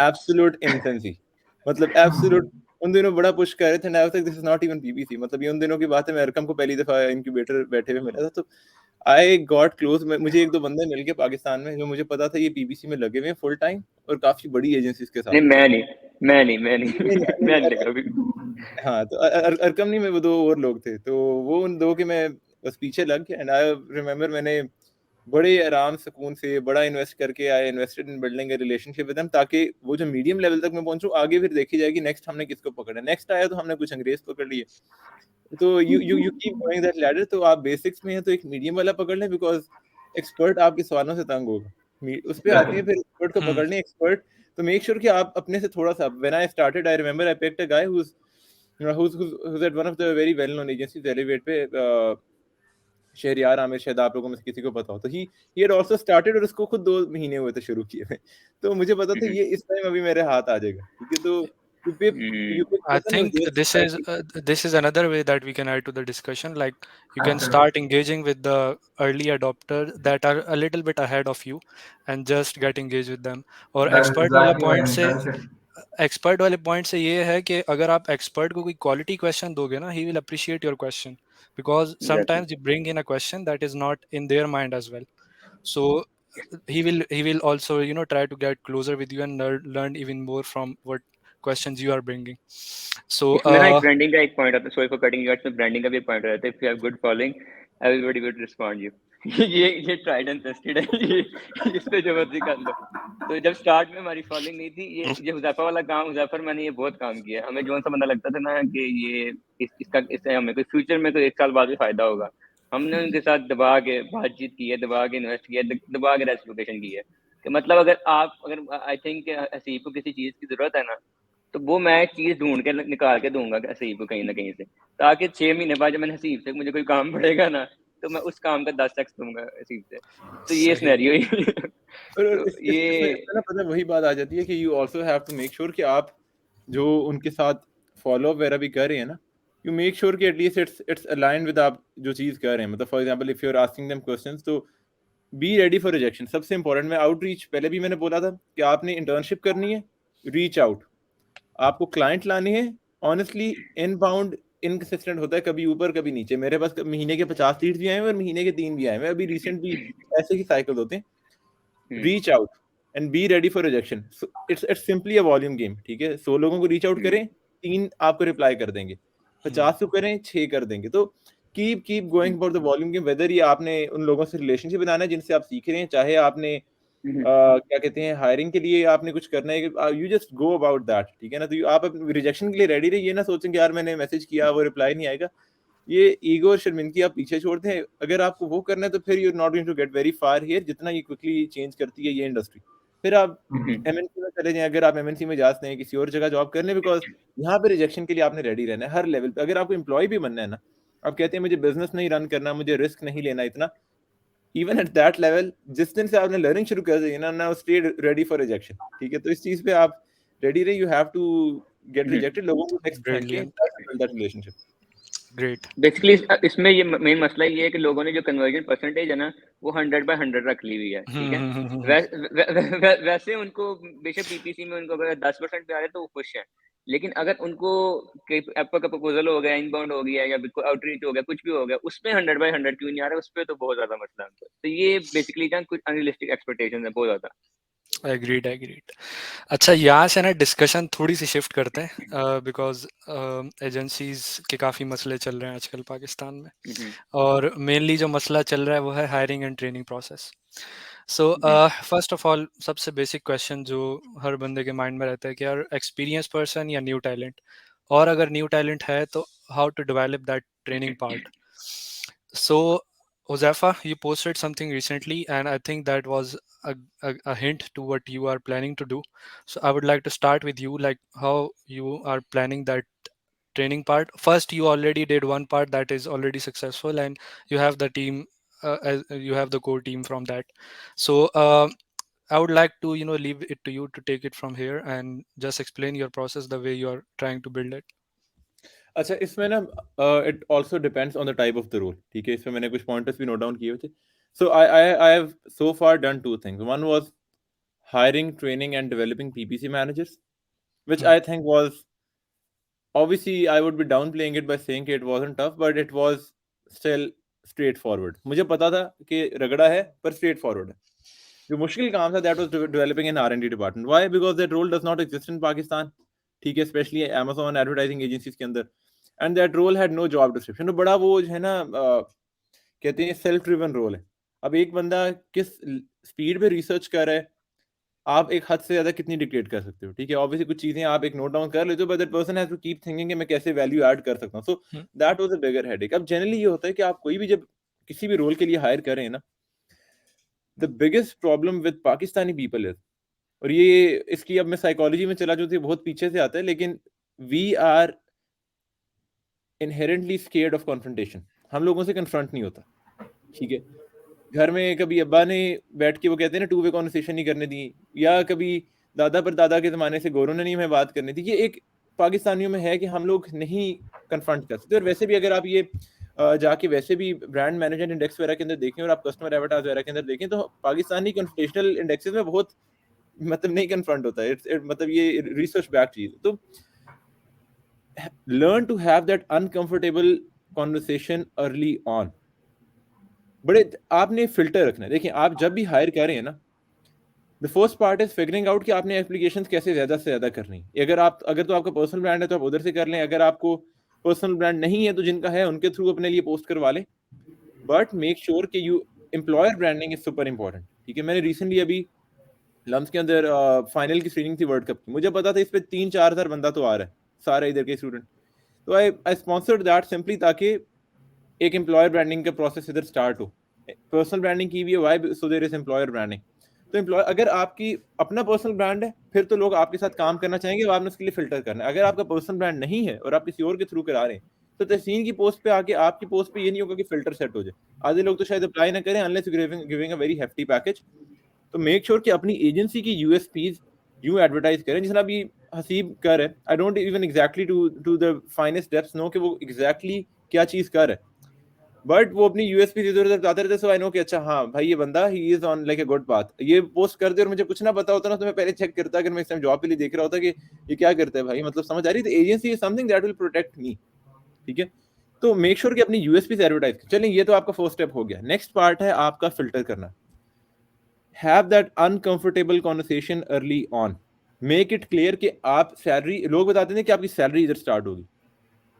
absolute infancy. मतलब absolute उन दिनों बड़ा push कर रहे थे, and I was like this is not even PVC. मतलब ये उन दिनों की बात है, मैं अरकम को पहली दफा इंक्यूबेटर बैठे हुए मिला था. तो I got close. मुझे एक दो बंदे मिल गए पाकिस्तान में जो मुझे पता था ये PVC में लगे हुए हैं फुल टाइम और काफी बड़ी एजेंसीज के नहीं साथ. मैं नहीं नहीं, मैं नहीं नहीं, लगा अभी. हाँ, तो अरकम नहीं में वो दो और लोग थे, तो वो उन दो के मैं बस पीछे लग गया. एंड आई रिमेम्बर मैंने बड़े आराम सुकून से बड़ा इन्वेस्ट करके I invested in building a relationship with them, ताकि वो जो मीडियम लेवल तक मैं पहुंचूं, आगे फिर देखी जाएगी नेक्स्ट हमने किसको पकड़ा. नेक्स्ट आया तो हमने कुछ अंग्रेज पकड़ लिए. तो you keep going that ladder. तो आप बेसिक्स में हैं तो एक मीडियम वाला पकड़ लें, बिकॉज एक्सपर्ट आपके सवालों से तंग होगा. उस पे आती है फिर एक्सपर्ट को hmm, पकड़ने. एक्सपर्ट तो मेक श्योर कि आप अपने से थोड़ा सा. When I started I remember I picked a guy who's at one of the very well known agencies Elevate पे. शहरियार आमिर, शायद आप लोगों में से किसी को पता हो. तो he had also started और उसको खुद 2 महीने हुए थे शुरू किए हुए. तो मुझे पता था ये इस टाइम अभी मेरे हाथ आ जाएगा. ठीक है, तो you pick I person who's think there exactly. this is another way that we can add to the discussion. Like you can Absolutely. start engaging with the early adopters that are a little bit ahead of you, and just get engaged with them. और That is expert वाला exactly my point से intention. expert वाले point से ये है कि अगर आप expert को कोई quality question दोगे ना, he will appreciate your question, because exactly. sometimes you bring in a question that is not in their mind as well. So he will also try to get closer with you and learn even more from what questions you are bringing. So इसमें ना एक branding का एक point आता है. Sorry for cutting you. इसमें branding का भी पॉइंट रहता है. If you have good following everybody will respond you. ये ट्राइड एंड टेस्टेड है. ये इस पे जो मर्जी कर लो. तो जब स्टार्ट में हमारी फॉलोइंग नहीं थी, ये हुज़ैफा वाला काम, हुज़ैफर मैंने ये बहुत काम किया. हमें जो सा बंदा लगता था ना कि ये इससे हमें कोई फ्यूचर में तो 1 साल बाद भी फायदा होगा, हमने उनके साथ दबा के बातचीत की है, दबा के इन्वेस्ट किया है, दबा के रेसिप्रोकेशन की है. कि मतलब अगर आई थिंक हसीब को किसी चीज की जरूरत है ना, तो वो मैं चीज ढूंढ के निकाल के दूंगा हसीब को कहीं ना कहीं से, ताकि 6 महीने बाद जब मैंने हसीब से मुझे कोई काम पड़ेगा ना, तो मैं उस काम का 10x दूंगा हसीब से. तो ये सही. सिनेरियो ही. और तो ये इसमें ना पता है वही बात आ जाती है कि you also have to make sure कि आप जो उनके साथ फॉलो अप वगैरह भी कर रहे हैं ना, यू मेक श्योर कि एटलीस्ट इट्स अलाइन विद आप जो चीज़ कर रहे हैं. मतलब for example if you are asking them questions, तो बी रेडी फॉर रिजेक्शन. सबसे इंपॉर्टेंट में आउटरीच, पहले भी मैंने बोला था कि आपने इंटर्नशिप करनी है, रीच आउट. आपको क्लाइंट लाने हैं. ऑनेस्टली इनबाउंड इनकंसिस्टेंट होता है, कभी ऊपर कभी नीचे. मेरे पास महीने के 50 लीड्स भी आए हैं और महीने के 3 भी आए हैं. अभी रिसेंट भी ऐसे ही साइकिल होते हैं. Reach out and B ready for rejection. It's simply a volume game. ठीक है, 100 लोगों को रीच आउट करें, 3 आपको रिप्लाई कर देंगे. 50 को करें, 6 कर देंगे. तो keep going for the volume game. Whether ये आपने उन लोगों से रिलेशनशिप बनाना है जिनसे आप सीख रहे हैं, चाहे आपने क्या कहते हैं हायरिंग के लिए आपने कुछ करना है, you just go about that, ठीक है ना। तो आप रिजेक्शन के लिए रेडी रहिए, ना सोचें कि यार मैंने मैसेज किया वो रिप्लाई नहीं आएगा। ये ईगो और शर्मिंदगी आप पीछे छोड़ दें। अगर आपको वो करना है तो फिर you are not going to get very far here, जितना ये क्विकली चेंज करती है ये इंडस्ट्री। फिर आप एमएनसी में चले जाएं, अगर आप एमएनसी में जाते हैं किसी और जगह जॉब करने, बिकॉज यहाँ पे रिजेक्शन के लिए आपने रेडी रहना है हर लेवल पे। अगर आपको एम्प्लॉय भी बनना है ना, आप कहते हैं मुझे बिजनेस नहीं रन करना, मुझे रिस्क नहीं लेना इतना, इवन एट दैट लेवल जिस दिन से आपने लर्निंग शुरू कर दी ना, now stay ready for rejection, ठीक है। तो इस चीज पे आप रेडी रहे, you have to get rejected, लोगों को नेक्स्ट फेंक के दैट रिलेशनशिप। ग्रेट। बेसिकली इसमें ये मेन मसला ये है कि लोगों ने जो कन्वर्जन परसेंटेज है ना वो 100/100 रख ली हुई है, ठीक है। वैसे उनको बेशक पीपीसी में उनको अगर 10% पे आ रहे तो वो खुश है, लेकिन अगर उनको आपका का प्रपोजल हो गया, इनबाउंड हो गया या बिल्कुल आउटरीच हो गया, कुछ भी हो गया, उसमें 100/100 क्यों नहीं आ रहा, उस पर तो बहुत ज्यादा मसला है उनको। तो ये बेसिकली कुछ अनरियलिस्टिक एक्सपेक्टेशन है बहुत ज्यादा। Agreed agreed. अच्छा, यहाँ से ना डिस्कशन थोड़ी सी शिफ्ट करते हैं, बिकॉज एजेंसीज के काफ़ी मसले चल रहे हैं आजकल पाकिस्तान में, और मेनली जो मसला चल रहा है वो है hiring and training process. So first of all, सबसे बेसिक क्वेश्चन जो हर बंदे के माइंड में रहता है कि यार एक्सपीरियंस पर्सन या न्यू टैलेंट, और अगर न्यू टैलेंट है तो how to develop that training part. So, Ozafa, you posted something recently, and I think that was a hint to what you are planning to do. So, I would like to start with you, like how you are planning that training part. First, you already did one part that is already successful, and you have the team, as you have the core team from that. So, I would like to, leave it to you to take it from here and just explain your process the way you are trying to build it. अच्छा, इसमें ना it also depends on the type of the role, ठीक है। इसमें मैंने कुछ pointers भी note down किए हुए थे। So I have so far done two things. One was hiring, training and developing PPC managers, which I think was, obviously I would be downplaying it by saying it wasn't tough, but it was still straightforward. मुझे पता था कि रगड़ा है पर straightforward है। जो मुश्किल काम था that was developing an R&D department. Why? Because that role does not exist in Pakistan, ठीक है, especially Amazon advertising agencies के अंदर, and that role had no job description। तो बड़ा वो है ना, कहते हैं सेल्फ ड्रिवन रोल है। अब एक बंदा किस स्पीड पे रिसर्च कर रहा है, आप एक हद से ज्यादा कितनी डिक्टेट कर सकते हो, ठीक है। ऑब्वियसली कुछ चीजें आप एक नोट डाउन कर लेते हो, but that person has to keep thinking कि मैं कैसे वैल्यू ऐड कर सकता हूं। So that was a bigger headache. अब जनरली ये होता है कि आप कोई भी जब किसी भी रोल के लिए हायर कर रहे हैं ना, the biggest problem with Pakistani people is, और ये इसकी अब मैं साइकोलॉजी में चला जो थी बहुत पीछे से आता है, लेकिन we are inherently scared of confrontation. हम लोगों से कन्फ्रंट नहीं होता, ठीक है। घर में कभी अब्बा ने बैठ के वो कहते हैं ना टू वे कॉन्वर्सेशन नहीं करने दी, या कभी दादा पर दादा के ज़माने से गोरों ने नहीं हमें बात करनी थी। ये एक पाकिस्तानियों में है कि हम लोग नहीं कन्फ्रंट कर सकते। और वैसे भी अगर आप ये जाके वैसे भी ब्रांड मैनेजमेंट इंडेक्स वगैरह के अंदर देखें और आप कस्टमर एडवर्टाइज वगैरह के अंदर देखें, तो पाकिस्तानी कन्फ्रंटेशनल इंडेक्सेस में बहुत मतलब नहीं कन्फ्रंट होता है। मतलब ये रिसर्च बैक चीज़। तो learn to have that uncomfortable conversation early on. बड़े आपने फिल्टर रखना है। देखिए, आप जब भी हायर कर रहे हैं ना, the first part is figuring out कि आपने एप्लीकेशंस कैसे ज्यादा से ज्यादा करनी है। अगर तो आपका पर्सनल ब्रांड है तो आप उधर से कर लें, अगर आपको पर्सनल ब्रांड नहीं है तो जिनका है उनके थ्रू अपने लिए पोस्ट करवा लें, बट मेक श्योर कि you employer branding is super important, ठीक है। मैंने रिसेंटली अभी लम्स के अंदर फाइनल की स्क्रीनिंग थी वर्ल्ड कप की। मुझे पता था इस पे 3-4 हज़ार बंदा तो आ रहा है, सारे इधर के स्टूडेंट। तो आई स्पॉन्सर्ड दैट सिंपली ताकि एक एम्प्लॉयर ब्रांडिंग का प्रोसेस इधर स्टार्ट हो। पर्सनल ब्रांडिंग की भी है, why so there is employer branding. तो एम्प्लॉय, अगर आपकी अपना पर्सनल ब्रांड है फिर तो लोग आपके साथ काम करना चाहेंगे, और आपने उसके लिए फिल्टर करना है। अगर आपका पर्सनल ब्रांड नहीं है और आप किसी और के थ्रू करा रहे हैं, तो तहसीन की पोस्ट पे आके आपकी पोस्ट पे ये नहीं होगा कि फिल्टर सेट हो जाए। आधे लोग तो शायद अप्लाई ना करें unless giving a very hefty package. तो मेक श्योर कि अपनी एजेंसी की यूएसपीज यूं एडवर्टाइज करें जिस तरह अभी हसीब कर है। I don't even exactly to the finest depths know कि वो एग्जैक्टली क्या चीज कर है, बट वो अपनी यूएसपी इधर उधर बताते रहते। सो आई नो कि अच्छा हाँ भाई ये बंदा he is on like a good path. ये पोस्ट कर दे और मुझे कुछ ना पता होता ना, तो मैं पहले चेक करता अगर मैं इस टाइम जॉब के लिए देख रहा होता कि ये क्या करता है भाई, मतलब समझ आ रही। तो agency is something that will protect me, ठीक है। तो मेक श्योर कि अपनी यूएसपी से एडवर्टाइज। चलें, ये तो आपका फर्स्ट स्टेप हो गया। नेक्स्ट पार्ट है आपका फिल्टर करना। Have that uncomfortable conversation early on. Make it clear कि आप सैलरी, लोग बताते हैं कि आपकी सैलरी इधर स्टार्ट होगी।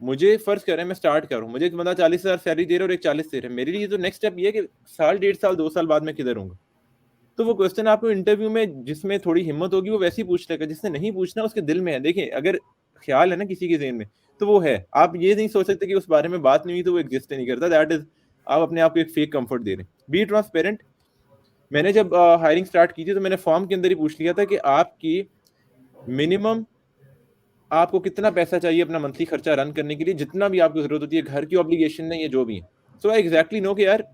मुझे फर्ज करें मैं स्टार्ट करूं, मुझे एक बंदा 40,000 सैलरी दे रहा है और एक 40 दे रहा है। मेरे लिए तो नेक्स्ट स्टेप ये है कि साल, 1.5 साल, 2 साल बाद मैं किधर हूँ। तो वो क्वेश्चन आपको इंटरव्यू में जिसमें थोड़ी हिम्मत होगी वो वैसे ही पूछ लेगा, जिसने नहीं पूछना उसके दिल में है। देखिए अगर ख्याल है ना किसी के ज़हन में तो वो है, आप ये नहीं सोच सकते कि उस बारे में बात नहीं हुई तो वो एग्जिस्ट नहीं करता। दैट इज आप अपने आप को एक फेक कंफर्ट दे रहे हैं। Be transparent. मैंने जब हायरिंग स्टार्ट की थी तो मैंने फॉर्म के अंदर ही पूछ लिया था कि आपकी मिनिमम आपको कितना पैसा चाहिए अपना मंथली खर्चा रन करने के लिए, जितना भी आपको जरूरत होती है, घर की ऑब्लिगेशन है या जो भी है। सो आई एग्जैक्टली नो कि यार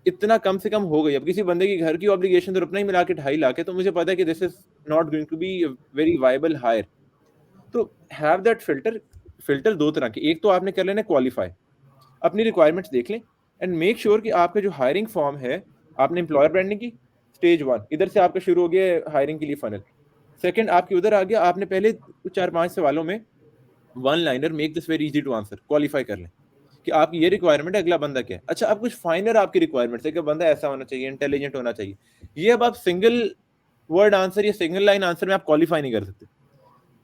इतना कम से कम हो गई। अब किसी बंदे की घर की ऑब्लिगेशन तो अपना ही मिला के 2.5 लाख है, तो मुझे पता है कि this is not going to be very viable hire. तो हैव दैट फिल्टर। फिल्टर दो तरह के, एक तो आपने कर लेना क्वालिफाई, अपनी रिक्वायरमेंट्स देख लें एंड मेक श्योर कि आपका जो हायरिंग फॉर्म है, आपने एम्प्लॉयर ब्रांडिंग की स्टेज 1, इधर से आपका शुरू हो गया हायरिंग के लिए फनल। सेकंड आपके उधर आ गया, आपने पहले 4-5 सवालों में one liner, make this very easy to answer, qualify कर लें कि आपकी ये रिक्वायरमेंट है, अगला बंदा क्या है। अच्छा, अब कुछ फाइनर आपकी रिक्वायरमेंट्स है कि बंदा ऐसा होना चाहिए, इंटेलिजेंट होना चाहिए, ये अब आप सिंगल वर्ड आंसर या सिंगल लाइन आंसर में आप क्वालिफाई नहीं कर सकते।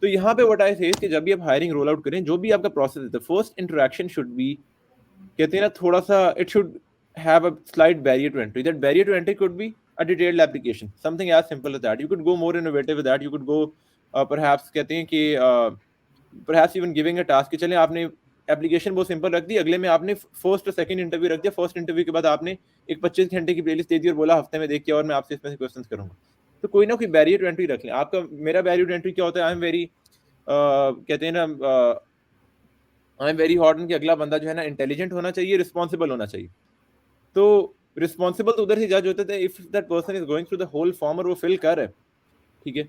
तो यहाँ पे व्हाट आई से कि जब भी आप हायरिंग रोल आउट करें, जो भी आपका प्रोसेस है, the first interaction should be, कहते हैं ना, थोड़ा सा it should have a slight barrier to entry. That barrier to entry could be a detailed application, something as simple as that. You could go more innovative with that. You could go perhaps कहते हैं कि perhaps even giving a task कि चलें आपने application बहुत simple रख दी, अगले में आपने फर्स्ट और सेकंड इंटरव्यू रख दिया, फर्स्ट इंटरव्यू के बाद आपने एक 25 घंटे की प्लेलिस्ट दे दी और बोला हफ्ते में देख के और मैं आपसे इसमें से क्वेश्चंस करूंगा। तो कोई ना कोई बैरियर टू एंट्री रख लें। आपका, मेरा बैरियर टू एंट्री क्या होता है, आई एम वेरी कहते हैं ना, आई एम वेरी हॉट कि अगला बंदा जो है ना इंटेलिजेंट होना चाहिए, रिस्पॉन्सिबल होना चाहिए। तो रिस्पॉन्सिबल तो उधर से जज होते थे if that person is going through the whole form और वो फिल कर रहा है, ठीक है।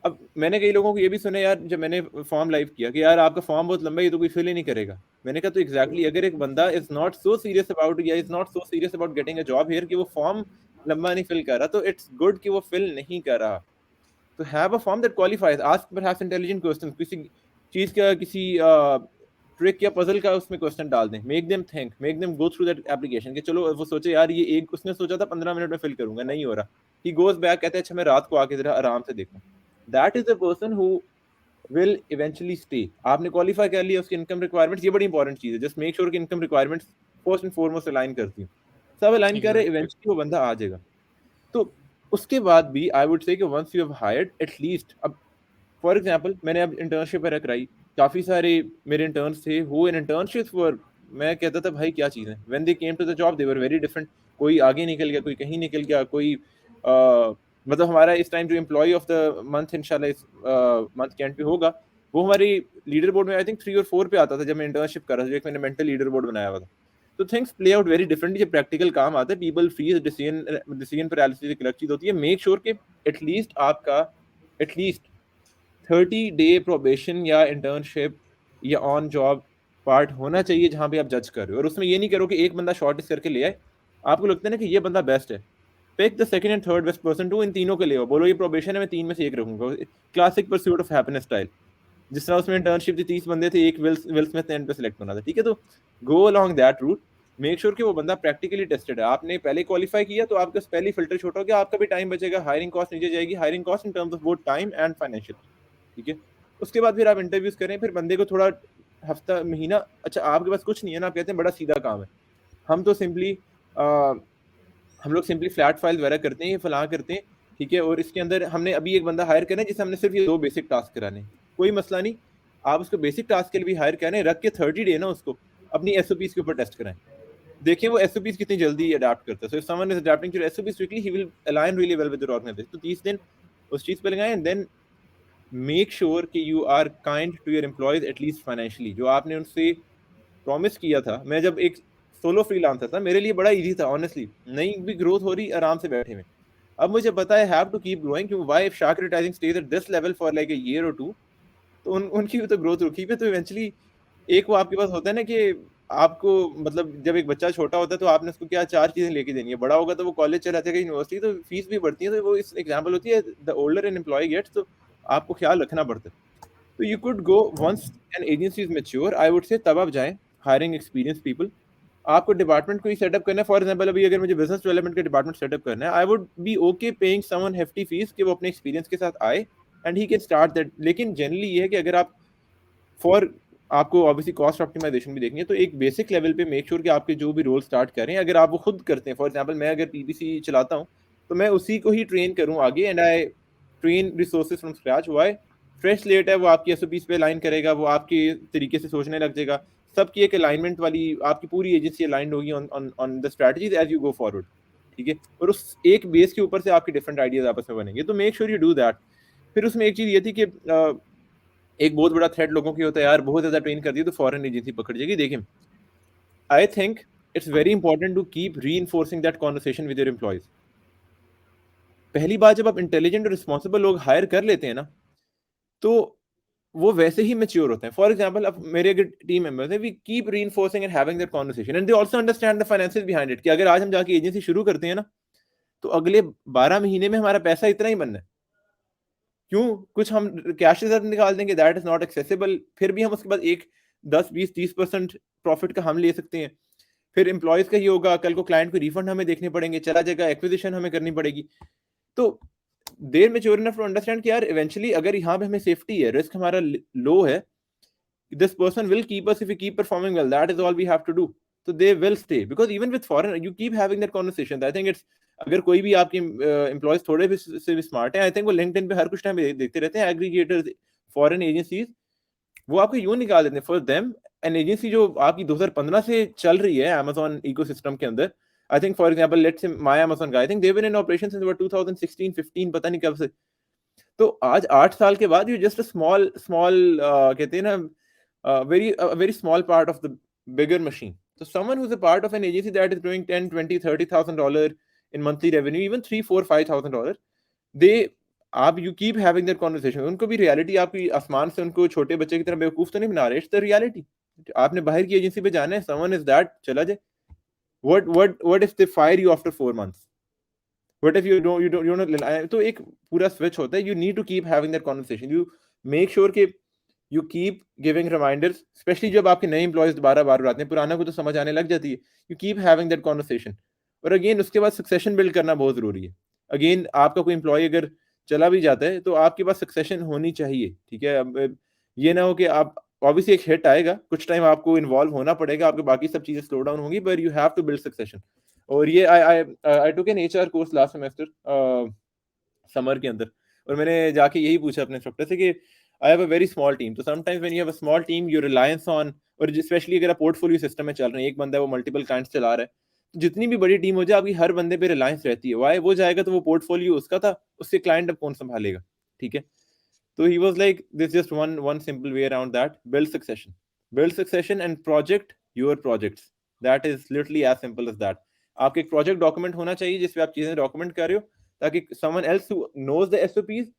अब मैंने कई लोगों को ये भी सुना यार, जब मैंने फॉर्म लाइव किया कि यार आपका फॉर्म बहुत लंबा है, ये तो कोई फिल ही नहीं करेगा। मैंने कहा तो एग्जैक्टली अगर एक बंदा is not so serious about या is not so serious about getting a job here कि वो फॉर्म लंबा नहीं फिल कर रहा, तो इट्स गुड कि वो फिल नहीं कर रहा। तो have a form that qualifies, ask perhaps intelligent questions, किसी चीज का, किसी ट्रिक या पजल का उसमें क्वेश्चन डाल दें, make them think, make them go through that application कि चलो वो सोचे यार ये एक उसने सोचा था 15 मिनट में फिल करूंगा, नहीं हो रहा, ही गोज बैक, कहते हैं अच्छा मैं रात को आके जरा आराम से देखूं। That is the person who will eventually stay. आपने क्वालिफाई कर लिया उसकी इनकम रिक्वायरमेंट्स, ये बड़ी इंपॉर्टेंट चीज है, जस्ट मेक श्योर कि income requirements first and foremost align करती हूँ, सब अलाइन कर रहे, इवेंचुअली वो बंदा आ जाएगा। तो उसके बाद भी आई वुड से कि once you have hired at least, अब फॉर एग्जांपल मैंने अब इंटर्नशिप पर कराई, काफी सारे मेरे इंटर्न्स थे हु इन इंटर्नशिप्स वर, मैं कहता था भाई क्या चीज़ है, when they came to the job they were very different. कोई आगे निकल गया, कोई कहीं निकल गया, कोई मतलब हमारा इस टाइम जो एम्प्लॉय ऑफ द मंथ इंशाल्लाह इस मंथ के एंड पे होगा, वो हमारी लीडर बोर्ड में आई थिंक 3 और 4 पे आता था जब मैं इंटर्नशिप कर रहा था, जो एक मैंने मेंटल लीडर बोर्ड बनाया हुआ था। तो things play out very differently जब प्रैक्टिकल काम आता है, पीपल फ्रीज, डिसीजन पैरालिसिस एक अलग चीज होती है। मेक श्योर कि एटलीस्ट आपका एटलीस्ट 30 डे प्रोबेशन या इंटर्नशिप या ऑन जॉब पार्ट होना चाहिए जहां पे आप जज कर रहे हो, और उसमें ये नहीं करो कि एक बंदा शॉर्टलिस्ट करके ले आए, आपको लगता है ना कि ये बंदा बेस्ट है, pick the second and third best person too, इन तीनों के लिए बोलो ये प्रोबेशन है, मैं 3 में से एक रखूंगा, classic pursuit of happiness style. जिस तरह उसमें इंटर्नशिप थी 30 बंदे थे, एक विल स्मिथ एंड पे सिलेक्ट होना था, ठीक है। तो go along that route, make sure कि वो बंदा प्रैक्टिकली टेस्टेड है। आपने पहले क्वालिफाई किया तो आपका पहले फिल्टर छोटा हो गया, आपका भी टाइम बचेगा, हायरिंग कॉस्ट नीचे जाएगी, hiring cost in terms of both time and financial, ठीक है। उसके बाद फिर आप इंटरव्यूज करें, फिर बंदे को थोड़ा हफ्ता महीना, अच्छा आपके पास कुछ नहीं है ना, आप कहते हैं बड़ा सीधा काम है, हम तो सिंपली हम लोग सिंपली फ्लैट फाइल वगैरह करते हैं, ये फलां करते हैं, ठीक है। और इसके अंदर हमने अभी एक बंदा हायर करना है जिसे हमने सिर्फ ये 2 बेसिक टास्क कराने, कोई मसला नहीं, आप उसको बेसिक टास्क के लिए भी हायर करें, रख के 30 डे ना उसको अपनी एसओपीज के ऊपर टेस्ट कराएं, देखिए वो एसओपीज कितनी जल्दी अडैप्ट करता है। So if someone is adapting to SOPs quickly, he will align really well with your organisation. तो 30 दिन उस चीज पे लगाएं, एंड देन मेक श्योर कि you are kind to your employees at least financially, जो आपने उनसे प्रॉमिस किया था। मैं जब एक सोलो फ्रीलांसर था, मेरे लिए बड़ा इजी था ऑनेस्टली, नई भी ग्रोथ हो रही, आराम से बैठे में। अब मुझे पता है हैव टू कीप ग्रोइंग, क्योंकि why if shark advertising stage at this level for like a year और 2, तो उनकी भी तो ग्रोथ रुकी पे, तो इवेंचुअली एक वो आपके पास होता है ना कि आपको, मतलब जब एक बच्चा छोटा होता है तो आपने उसको क्या 4 चीजें लेके देनी है, बड़ा होगा तो वो कॉलेज चला जाएगा, यूनिवर्सिटी, तो फीस भी बढ़ती है, तो वो इस एग्जांपल होती है the older an employee gets, तो आपको ख्याल रखना पड़ता है। तो you could go once an agency is mature, I would say तब आप जाएं, हायरिंग एक्सपीरियंस पीपल। आपको डिपार्टमेंट को ही सेटअप करना है, फॉर एग्जांपल अभी अगर मुझे बिजनेस डेवलपमेंट का डिपार्टमेंट सेटअप करना है, I would be okay paying someone hefty fees कि वो अपने एक्सपीरियंस के साथ आए and he can start that. लेकिन जनरली ये है कि अगर आप आपको ऑब्वियसली कॉस्ट ऑप्टिमाइजेशन भी देखनी है, तो एक बेसिक लेवल पे मेक श्योर कि आपके जो भी रोल स्टार्ट करें, अगर आप वो खुद करते हैं, फॉर एग्जांपल मैं अगर पीपीसी चलाता हूँ तो मैं उसी को ही ट्रेन करूँ आगे, and I train resources from scratch. Why? Fresh slate है, वो आपकी एसओपीज पे अलाइन करेगा, वो आपके तरीके से सोचने लग जाएगा, सबकी एक अलाइनमेंट वाली आपकी पूरी एजेंसी अलाइंड होगी on the strategies as you go forward, ठीक है। और उस एक बेस के ऊपर से आपके डिफरेंट आइडियाज आपस में बनेंगे, तो make sure you do that. फिर उसमें एक चीज ये थी कि एक बहुत बड़ा थ्रेट लोगों की होता है, यार बहुत ज्यादा ट्रेन कर दिया तो फॉरेन एजेंसी पकड़ जाएगी। देखिए, I think it's very important to keep reinforcing that conversation with your employees. पहली बात, जब आप इंटेलिजेंट और रिस्पॉन्सिबल लोग हायर कर लेते हैं ना, तो वो वैसे ही मैच्योर होते हैं। फॉर एग्जांपल, अब मेरे अगर टीम मेंबर्स हैं, we keep reinforcing and having that conversation, and they also understand the financial behind it, कि अगर आज हम जाके एजेंसी शुरू करते हैं ना, तो अगले 12 महीने में हमारा पैसा इतना ही बनना है। क्यों? कुछ हम कैश रिजर्व निकाल देंगे, दैट इज नॉट एक्सेसिबल, फिर भी हम उसके बाद एक 10, 20, 30% प्रॉफिट का हम ले सकते हैं। फिर एम्प्लॉयज का ही होगा, कल को क्लाइंट को रिफंड हमें देखने पड़ेंगे, चला जाएगा, एक्विजिशन हमें करनी पड़ेगी। तो देर मेच्योर इनफ टू अंडरस्टैंड कि यार इवेंचुअली अगर यहाँ पे हमें सेफ्टी है, रिस्क हमारा लो है, this person will keep us if we keep performing well. That is all we have to do. So they will stay, because even with foreign, you keep having that conversation. I think it's, अगर कोई भी आपके employees थोड़े भी से भी smart है, I think वो लिंक्डइन पे हर कुछ टाइम देखते रहते हैं एग्रीगेटर्स, फॉरेन एजेंसीज, वो आपको यूं निकाल देते हैं। फॉर देम एन एजेंसी जो आपकी 2015 से चल रही है अमेजोन इकोसिस्टम के अंदर, I think for example let's say my Amazon का, I think they were in operation since 2016-15, पता नहीं कब से। तो आज 8 साल के बाद you just a small small कहते हैं ना, very small part of the bigger machine. So someone who's a part of an agency that is doing 10, 20, $30,000 in monthly revenue, even 3, 4, $5,000, they आप you keep having that conversation. उनको भी reality, आपकी आसमान से उनको छोटे बच्चे की तरह बेवकूफ तो नहीं बना रहे, it's the reality. आपने बाहर की एजेंसी पे जाना है, someone is that, चला जाए। what if they fire you after 4 months? What if you don't, तो एक पूरा switch होता है। You need to keep having that conversation. You make sure कि you keep giving reminders, especially जब आपके नए एम्प्लॉयज दोबारा बार आते हैं, पुराना को तो समझ आने लग जाती है। You keep having that conversation. और अगेन उसके बाद सक्सेशन बिल्ड करना बहुत जरूरी है। अगेन आपका कोई एम्प्लॉय अगर चला भी जाता है, तो आपके पास सक्सेशन होनी चाहिए, ठीक है। अब ये ना हो कि आप ऑब्वियसली एक हिट आएगा, कुछ टाइम आपको इन्वॉल्व होना पड़ेगा, आपके बाकी सब चीजें स्लो डाउन होंगी, but you have to build succession. और ये I took an HR course last semester summer के अंदर, और मैंने जाके यही पूछा अपने इंस्ट्रक्टर से कि I have a very small team. तो sometimes when you have a small team, your reliance on, और स्पेशली अगर आप पोर्टफोलियो सिस्टम में चल रहे हैं, एक बंदा है वो मल्टीपल क्लाइंट्स चला रहा है, तो जितनी भी बड़ी टीम हो जाए, आपकी हर बंदे पे रिलायंस रहती है। वाई? वो जाएगा तो वो पोर्टफोलियो उसका था, उससे क्लाइंट अब कौन संभालेगा, ठीक है। तो he was like this just one simple way around that, build succession and project your projects, that is literally as simple as that. आपके एक प्रोजेक्ट डॉक्यूमेंट होना चाहिए जिसपे आप चीजें डॉक्यूमेंट कर रहे हो, ताकि someone else who knows the SOPs,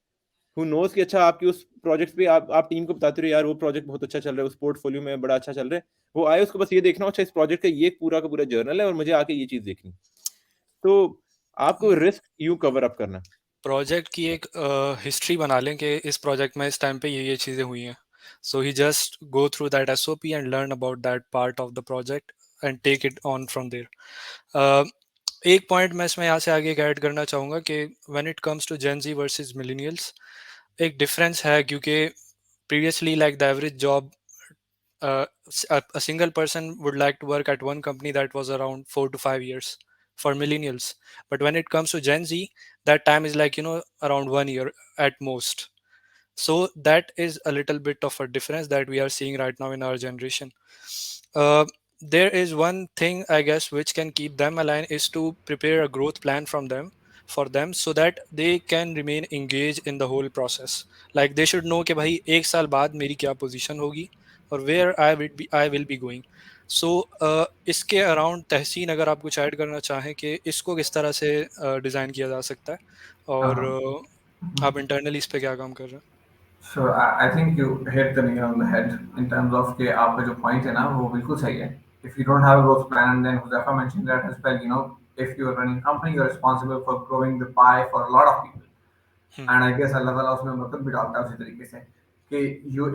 who knows कि अच्छा आपकी उस प्रोजेक्ट पे आप टीम को बताते रहे, यार वो प्रोजेक्ट बहुत अच्छा चल रहा है, उस पोर्टफोलियो में बड़ा अच्छा चल रहा है, वो आए उसको बस ये देखना हो, अच्छा इस प्रोजेक्ट का ये पूरा का पूरा जर्नल है और मुझे आके ये चीज देखनी। तो आपको रिस्क यूं कवर अप करना। प्रोजेक्ट की एक हिस्ट्री बना लें कि इस प्रोजेक्ट में इस टाइम पे ये चीज़ें हुई हैं, so he just go through that SOP and learn about that part of the project and take it on from there. एक पॉइंट मैं इसमें यहाँ से आगे ऐड करना चाहूँगा कि when it comes to Gen Z versus millennials, एक डिफरेंस है, क्योंकि previously like the average job, a single person would like to work at one company that was around 4 to 5 years for millennials, but when it comes to Gen Z, that time is like around 1 year at most. So that is a little bit of a difference that we are seeing right now in our generation. uh, there is one thing I guess which can keep them aligned is to prepare a growth plan for them so that they can remain engaged in the whole process. Like they should know कि भाई एक साल बाद मेरी क्या position होगी और where I will be going. So इसके अराउंड तहसीन अगर आप कुछ ऐड करना चाहें कि इसको किस तरह से डिज़ाइन किया जा सकता है और आप इंटरनली इस पे क्या काम कर रहे हैं? So I think you hit the nail on the head in terms of कि आपका जो point है ना वो बिल्कुल सही है. If you don't have a growth plan, and then Huzafa mentioned that as well, if you're running a company, you're responsible for growing the pie for a lot of people. And I guess Allah Ta'ala उसमें मतलब भी डालता है उसी तरीके से कि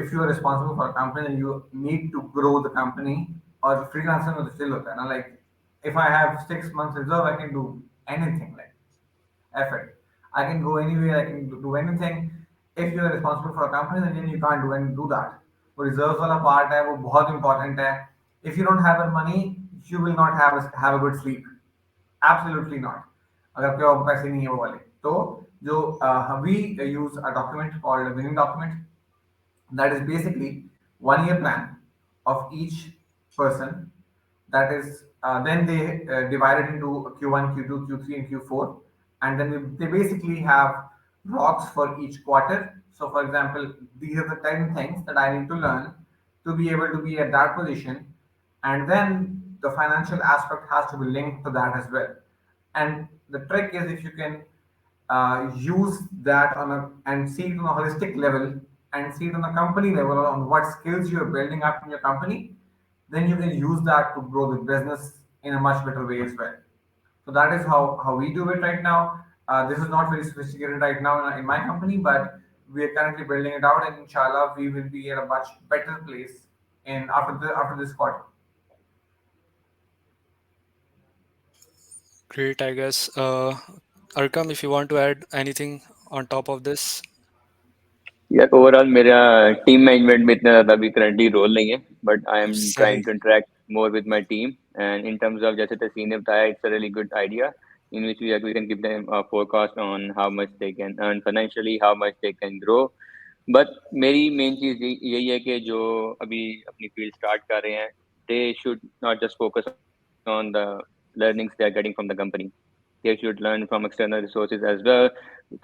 if you are responsible for a company, then you need to grow the company. और freelancer में तो still होता है ना, like if I have 6 months reserve, I can do anything, like effort. I can go anywhere, I can do anything. If you are responsible for a company, then you can't do that. वो reserves वाला part है वो बहुत important है. If you don't have the money, you will not have a good sleep. Absolutely not. अगर आपके पास पैसे नहीं है वो वाले, तो जो we use a document called a winning document, that is basically 1 year plan of each person. That is, then they divide it into Q1, Q2, Q3, and Q4, and then they basically have rocks for each quarter. So for example, these are the 10 things that I need to learn to be able to be at that position, and then the financial aspect has to be linked to that as well. And the trick is, if you can use that on a and see it on a holistic level, and see it on a company level on what skills you're building up in your company, then you can use that to grow the business in a much better way as well. So that is how we do it right now. This is not very sophisticated right now in my company, but we are currently building it out, and inshallah we will be at a much better place in after this quarter. Great, I guess. Arkam, if you want to add anything on top of this. यार overall मेरा team management में इतना ज़्यादा अभी currently role नहीं है, but I am सही. Trying to interact more with my team, and in terms of जैसे तसीन ने बताया, it's a really good idea in which we can give them a forecast on how much they can earn financially, how much they can grow. But मेरी main चीज़ यही है कि जो अभी अपनी फील्ड स्टार्ट कर रहे हैं, they should not just focus on the learnings they are getting from the company. They should learn from external resources as well,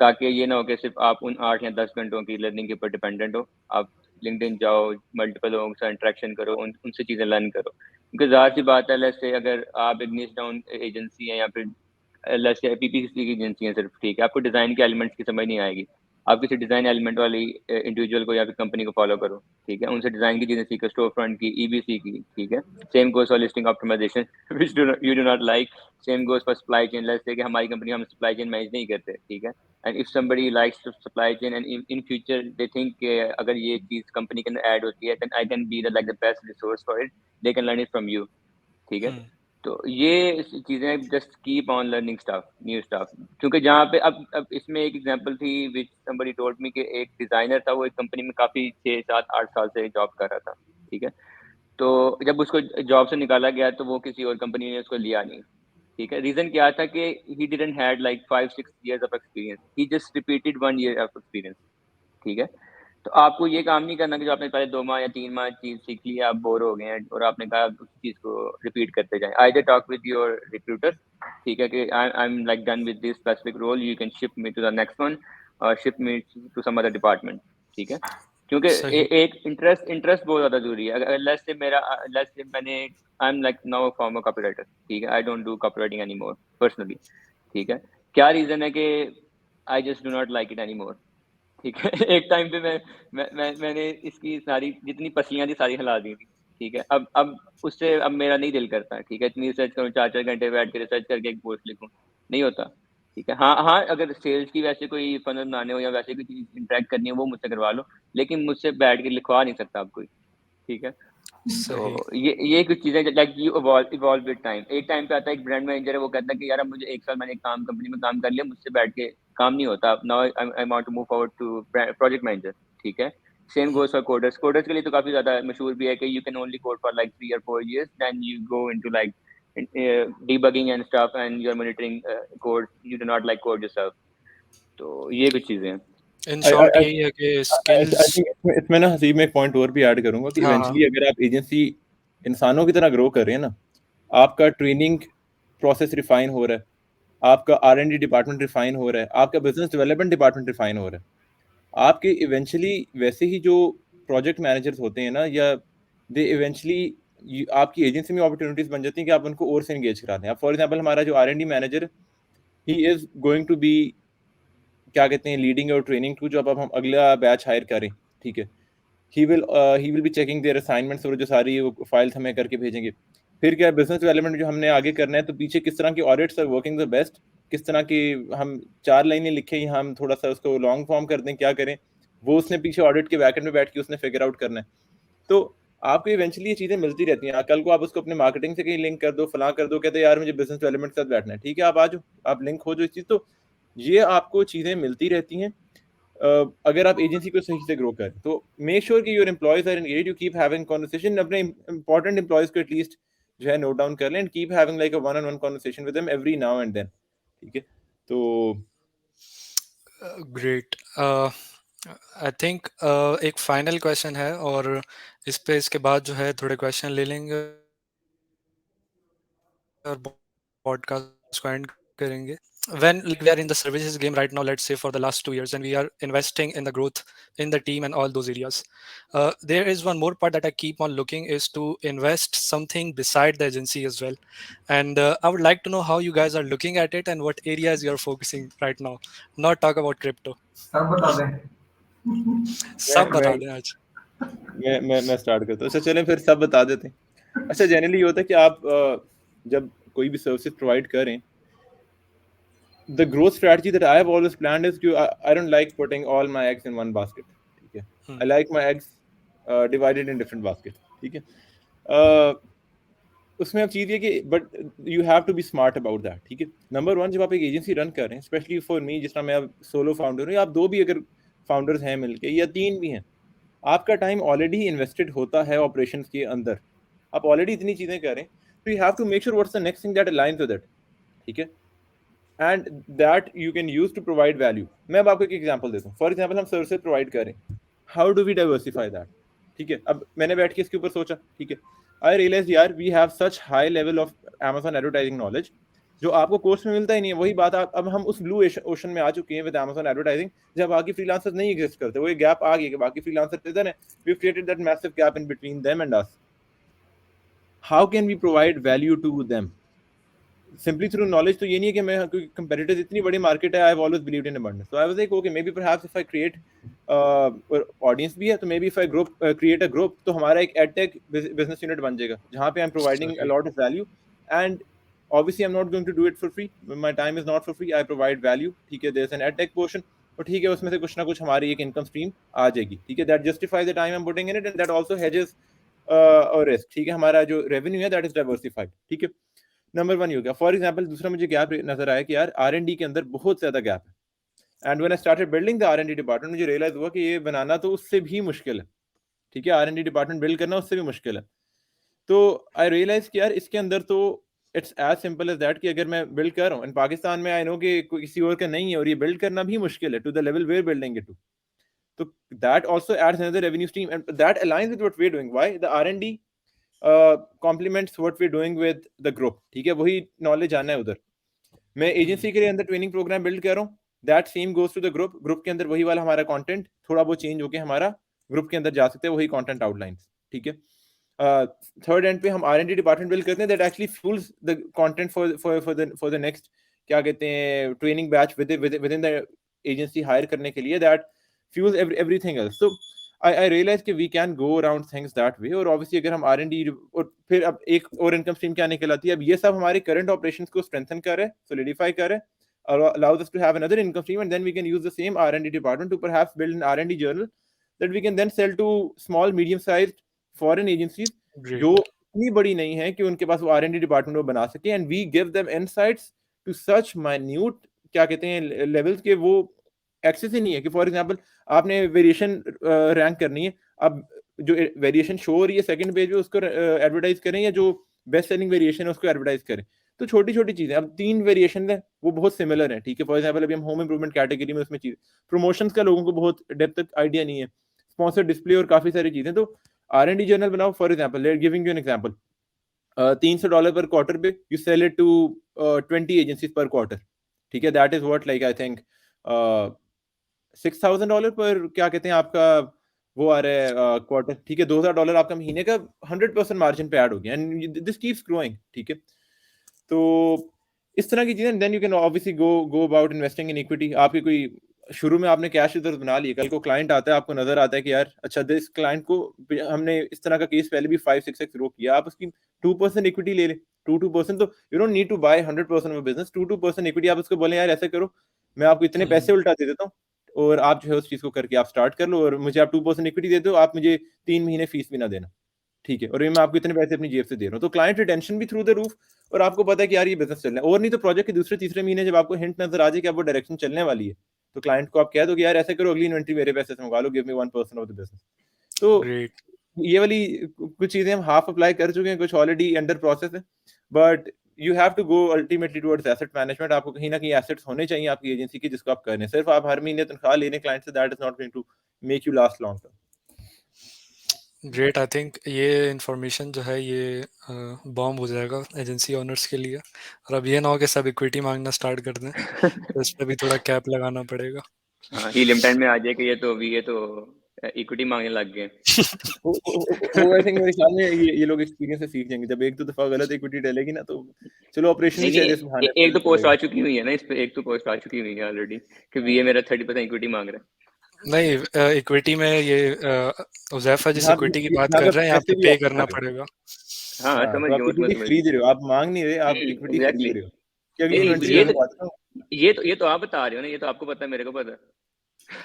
ताकि ये ना हो कि सिर्फ आप उन 8 या 10 घंटों की लर्निंग के ऊपर डिपेंडेंट हो. आप लिंक्डइन जाओ, मल्टीपल लोगों के साथ इंटरेक्शन करो, उनसे चीज़ें लर्न करो. क्योंकि ज़ाहिर सी बात है, लेट्स से अगर आप एक नीच डाउन एजेंसी है या फिर लेट्स से पीपीसी की एजेंसी है सिर्फ, ठीक है, आपको डिज़ाइन के एलिमेंट्स की समझ नहीं आएगी. आप किसी डिज़ाइन एलिमेंट वाली इंडिविजुअल को या फिर कंपनी को फॉलो करो, ठीक है, उनसे डिज़ाइन की चीज़ें सीखो, स्टोर फ्रंट की, ईबीसी की, ठीक है. Same goes for listing optimisation which you do not like. Same goes for supply chain. Let's say कि हमारी कंपनी हम सप्लाई चेन मैनेज नहीं करते, ठीक है, and if somebody likes supply chain and in future they think कि अगर ये चीज़ कंपनी के अंदर ऐड होती है, then I can be the like the best resource for it. They can learn it from you, ठीक है. तो ये चीज़ें just keep on learning stuff, new stuff. क्योंकि जहाँ पे अब इसमें एक एग्जांपल थी विच समबडी टोल्ड मी कि एक डिज़ाइनर था, वो एक कंपनी में काफ़ी 6, 7, 8 साल से जॉब कर रहा था, ठीक है. तो जब उसको जॉब से निकाला गया तो वो किसी और कंपनी ने उसको लिया नहीं, ठीक है. रीज़न क्या था कि he didn't had like 5-6 years of experience, he just repeated 1 year of experience, ठीक है. तो आपको ये काम नहीं करना कि जो आपने पहले 2 माह या 3 माह चीज़ सीख ली है, आप बोर हो गए हैं और आपने कहा उस चीज़ को रिपीट करते जाएं. Either talk with your recruiter, ठीक है, कि I am like done with this specific role, you can shift me to the next one और shift me to some other department, ठीक है. क्योंकि सही. एक इंटरेस्ट बहुत ज़्यादा ज़रूरी है. अगर लेट्स से मैंने आई am like now a former copywriter, ठीक है, I don't do copywriting any more personally, ठीक है. क्या रीज़न है कि I just do not like it any more, ठीक है. एक टाइम पे मैंने इसकी सारी जितनी पसलियां थी सारी हिला दी थी, ठीक है. अब उससे अब मेरा नहीं दिल करता, ठीक है, इतनी रिसर्च करूँ, 4-4 घंटे बैठ के रिसर्च करके एक पोस्ट लिखूँ, नहीं होता, ठीक है. हाँ हाँ, अगर सेल्स की वैसे कोई फनल बनाने हो या वैसे कोई चीज़ इंटरेक्ट करनी हो, वो मुझसे करवा लो, लेकिन मुझसे बैठ के लिखवा नहीं सकता आप कोई, ठीक है. तो सही. ये कुछ चीज़ें like you evolve with time. एक टाइम पे आता है एक ब्रांड मैनेजर है, वो कहता है कि यार अब मुझे 1 साल मैंने काम कंपनी में काम कर लिया, मुझसे बैठ के काम नहीं होता. Now I want to move forward to project manager, ठीक है. Same goes for coders. Coders के लिए तो काफ़ी ज़्यादा मशहूर भी है कि you can only code for like 3 or 4 years, then you go into like debugging and stuff, and you're monitoring code. You do not like code yourself. तो ये कुछ चीज़ें हैं. इन शॉर्ट यही है कि आई स्किल्स. थिंक इसमें ना हसीब में एक पॉइंट और भी ऐड करूंगा कि हाँ, इवेंचुअली अगर आप एजेंसी इंसानों की तरह ग्रो कर रहे हैं ना, आपका ट्रेनिंग प्रोसेस रिफाइन हो रहा है, आपका R&D डिपार्टमेंट रिफाइन हो रहा है, आपका बिजनेस डेवलपमेंट डिपार्टमेंट रिफाइन हो रहा है, आपके इवेंचुअली वैसे ही जो प्रोजेक्ट मैनेजर्स होते हैं ना, या दे इवेंचुअली आपकी एजेंसी में अपॉर्चुनिटीज बन जाती हैं कि आप उनको और से एंगेज करा दें. फॉर एग्जांपल हमारा जो R&D manager, he is going to be क्या कहते हैं लीडिंग और ट्रेनिंग टू, जो अब हम अगला बैच हायर करें, ठीक है, he will be checking there assignments और जो सारी वो फाइल्स हमें करके भेजेंगे. फिर क्या बिजनेस डेवलपमेंट जो हमने आगे करना है, तो पीछे किस तरह की audits are working the best, किस तरह की हम 4 लाइनें लिखें या हम थोड़ा सा उसको लॉन्ग फॉर्म कर दें, क्या करें, वो उसने पीछे ऑडिट के बैकएंड में बैठ के उसने फिगर आउट करना है. तो आपको इवेंचुअली ये चीज़ें मिलती रहती हैं. कल को आप उसको अपने मार्केटिंग से कहीं लिंक कर दो, फलां कर दो, कहते हैं यार मुझे बिजनेस डेवलपमेंट के साथ बैठना है, ठीक है, आप आ जाओ, आप लिंक हो जो इस चीज़. तो ये आपको चीज़ें मिलती रहती हैं अगर आप एजेंसी को सही से ग्रो करें. तो मेक श्योर कि your employees are engaged, you keep having conversation, अपने इंपॉर्टेंट एम्प्लॉयज को एटलीस्ट जो है नोट डाउन कर लें, and keep having like a one on one conversation with them every now and then, ठीक है. तो ग्रेट। आई थिंक एक फाइनल क्वेश्चन है और इसके बाद जो है थोड़े क्वेश्चन ले लेंगे और पॉडकास्ट को एंड करेंगे। When like we are in the services game right now, let's say for the last 2 years, and we are investing in the growth in the team and all those areas, there is one more part that I keep on looking is to invest something beside the agency as well. And I would like to know how you guys are looking at it and what areas you are focusing right now. Not talk about crypto. सब बता दें। सब मैं बता दें आज। मैं start करता हूँ। अच्छा चलें फिर सब बता देते हैं। अच्छा जनरली ये होता है कि आप जब कोई भी सर्विसेज प्रोवाइड करें, the growth strategy that I have always planned is I don't like putting all my eggs in one basket. ठीक है, I like my eggs divided in different baskets. ठीक है, उसमें अब चीज़ ये कि but you have to be smart about that. ठीक है, नंबर वन, जब आप एक एजेंसी रन कर रहे हैं, स्पेशली फॉर मी, जिस तरह मैं अब सोलो फाउंडर हूँ, या आप 2 भी अगर फाउंडर्स हैं मिलके, या 3 भी हैं, आपका टाइम ऑलरेडी इन्वेस्टेड होता है ऑपरेशंस के अंदर, आप ऑलरेडी इतनी चीज़ें करें, तो you have to make sure what's the next thing that aligns with it. ठीक है, and that you can use to provide value. मैं अब आपको एक एग्जांपल देता हूँ। फॉर एग्जांपल, हम सर्विसेज प्रोवाइड करें, how do we diversify that? ठीक है, अब मैंने बैठ के इसके ऊपर सोचा, ठीक है, आई रियलाइज यार we have such high level of Amazon advertising knowledge जो आपको कोर्स में मिलता ही नहीं है। वही बात, अब हम उस ब्लू ओशन में आ चुके हैं विद Amazon एडवर्टाइजिंग, जब बाकी फ्रीलांसर्स नहीं एग्जिस्ट करते। वो एक गैप आ गया कि बाकी फ्रीलांसर इधर है, we have created that massive gap in between them and us. How can we provide value to them? simply through knowledge। तो ये नहीं है कि मैं, क्योंकि competitors इतनी बड़ी मार्केट है, I've always believed in abundance, so I was like okay, maybe perhaps if I create audience भी है, तो maybe if I create a group, तो हमारा एक edtech business unit बन जाएगा जहाँ पे I'm providing a lot of value, and obviously I'm not going to do it for free, my time is not for free, I provide value। ठीक है, there's an edtech portion, और ठीक है, उसमें से कुछ ना कुछ हमारी एक income stream आ जाएगी। ठीक है, that justifies the time I'm putting in it, and that also hedges और risk। ठीक है, हमारा जो revenue है that is diversified। ठीक है, नंबर 1 हो गया। फॉर एग्जांपल, दूसरा मुझे गैप नजर आया कि यार R&D के अंदर बहुत ज्यादा गैप है, and when I started building the R&D department, मुझे रियलाइज हुआ कि ये बनाना तो उससे भी मुश्किल है। ठीक है, R&D डिपार्टमेंट बिल्ड करना उससे भी मुश्किल है। तो आई रियलाइज कि यार इसके अंदर तो it's as simple as that कि अगर मैं बिल्ड कर रहा हूँ इन पाकिस्तान में, आई नो कि किसी और का नहीं है, और ये बिल्ड करना भी मुश्किल है to the level where building it to, तो that also adds another revenue stream, and that aligns with what we are doing. Why? The R&D complements what we are doing with the group. ठीक है, वही knowledge आना है उधर। मैं agency के लिए अंदर ट्रेनिंग प्रोग्राम बिल्ड कर रहा हूँ, that same goes to the group. Group के अंदर वही वाला हमारा कंटेंट थोड़ा बहुत चेंज होके हमारा ग्रुप के अंदर जा सकते हैं, वही कंटेंट आउटलाइंस। ठीक है, थर्ड एंड पे हम R&D डिपार्टमेंट बिल्ड करते हैं that actually fuels the content for the next, क्या कहते हैं, training batch with in the agency hire करने के लिए, that fuels everything else. So I realize कि we can go around things that way। और obviously अगर हम R&D, और फिर अब एक और इनकम स्ट्रीम क्या निकल आती है, अब ये सब हमारे करंट ऑपरेशंस को स्ट्रेंथन कर रहे हैं, solidify कर रहे हैं, allows us to have another income stream, and then we can use the same R&D department to perhaps build an R&D journal that we can then sell to small medium sized foreign agencies जो इतनी बड़ी नहीं है कि उनके पास वो R&D department वो बना सके, and we give them insights to such minute, क्या कहते हैं, लेवल्स के वो एक्सेस ही नहीं है। कि फॉर एग्जांपल आपने वेरिएशन रैंक करनी है, अब जो वेरिएशन शो हो रही है सेकंड पेज पे उसको एडवर्टाइज करें, या जो बेस्ट सेलिंग वेरिएशन है उसको एडवर्टाइज करें। तो छोटी छोटी चीजें, अब 3 वेरिएशन है वो बहुत सिमिलर है। ठीक है, फॉर एग्जांपल अभी हम होम इंप्रूवमेंट कैटेगरी में, उसमें चीज प्रमोशंस का लोगों को बहुत डेप्थ तक आइडिया नहीं है, स्पॉन्सर डिस्प्ले और काफी सारी चीजें। तो R&D जर्नल बनाओ। For example, giving you an example, $300 per quarter पे you sell it to 20 agencies per quarter. ठीक है, that is what, like I think $6,000 per, क्या कहते हैं, आपका वो आ रहा है क्वार्टर। ठीक है, $2,000 आपका महीने का 100% मार्जिन पे ऐड हो गया, एंड दिस कीप्स ग्रोइंग। ठीक है, तो इस तरह की चीजें। Then you can obviously go about investing in equity. आपकी कोई शुरू में आपने कैश रिजर्व बना लिए, कल को क्लाइंट आता है, आपको नजर आता है कि यार अच्छा, दिस क्लाइंट को हमने इस तरह का केस पहले भी 5-6x ग्रो किया, आप उसकी 2% इक्विटी ले लें। 2% तो you don't need to buy 100% of business. 2% equity आप उसको बोले यार ऐसे करो, मैं आपको इतने पैसे उल्टा दे देता हूँ, और आप जो है उस चीज को करके आप स्टार्ट कर लो, और मुझे आप 2% इक्विटी दे दो, आप मुझे 3 महीने फीस भी ना देना। ठीक है, और ये मैं आपको इतने पैसे अपनी जेब से दे रहा हूँ। तो क्लाइंट रिटेंशन भी थ्रू द रूफ, और आपको पता है कि यार ये बिजनेस चलना है। और नहीं तो प्रोजेक्ट के दूसरे तीसरे महीने जब आपको हिंट नजर आ जाए कि अब वो डायरेक्शन चलने वाली है, तो क्लाइंट को आप कह दो कि यार ऐसे करो, अगली इन्वेंट्री मेरे पैसे से मंगा लो, give me 1% of the business. तो ये वाली कुछ चीजें हम हाफ अप्लाई कर चुके हैं, कुछ ऑलरेडी अंडर प्रोसेस है, but you have to go ultimately towards asset management. आपको कहीं ना कहीं assets होने चाहिए आपकी एजेंसी के जिसको आप कर रहे हैं. सिर्फ आप हर महीने तनख्वाह लेने क्लाइंट से, that is not going to make you last long term. Great. I think ये इंफॉर्मेशन जो है ये बॉम्ब हो जाएगा एजेंसी ओनर्स के लिए. और अब ये ना हो कि सब इक्विटी मांगना स्टार्ट कर दें, तो इस पर भी थोड़ा कैप लगाना पड़ेगा. हाँ, हीलियम टाइम में आ जाए कि ये तो इक्विटी मांगने लग गए. वो आई थिंक मेरे ख्याल में ये लोग एक्सपीरियंस से सीख जाएंगे. जब एक दो दफा गलत इक्विटी डलेगी ना, तो चलो ऑपरेशन नहीं ही नहीं, चेहरे से भाने एक तो पोस्ट आ चुकी हुई है ना इस पे, एक तो पोस्ट आ चुकी हुई है ऑलरेडी कि ये मेरा 30% इक्विटी मांग रहा है. नहीं, इक्विटी में ये उज़ैफा जिस इक्विटी की बात यहाँ कर पे रहे हैं, यहाँ पे पैसे भी पे ऑफर करना कर रहे हो. पड़ेगा. हाँ, हाँ, समझ तो आप गया, इक्विटी समझ खरीद रहे हो, आप मांग नहीं रहे, आप इक्विटी खरीद एग्जैक्टली. रहे हो कि अगली नहीं, इन्वेंट्री ये में तो बात करूं. ये तो आप बता रहे हो ना, ये तो आपको पता है, मेरे को पता है.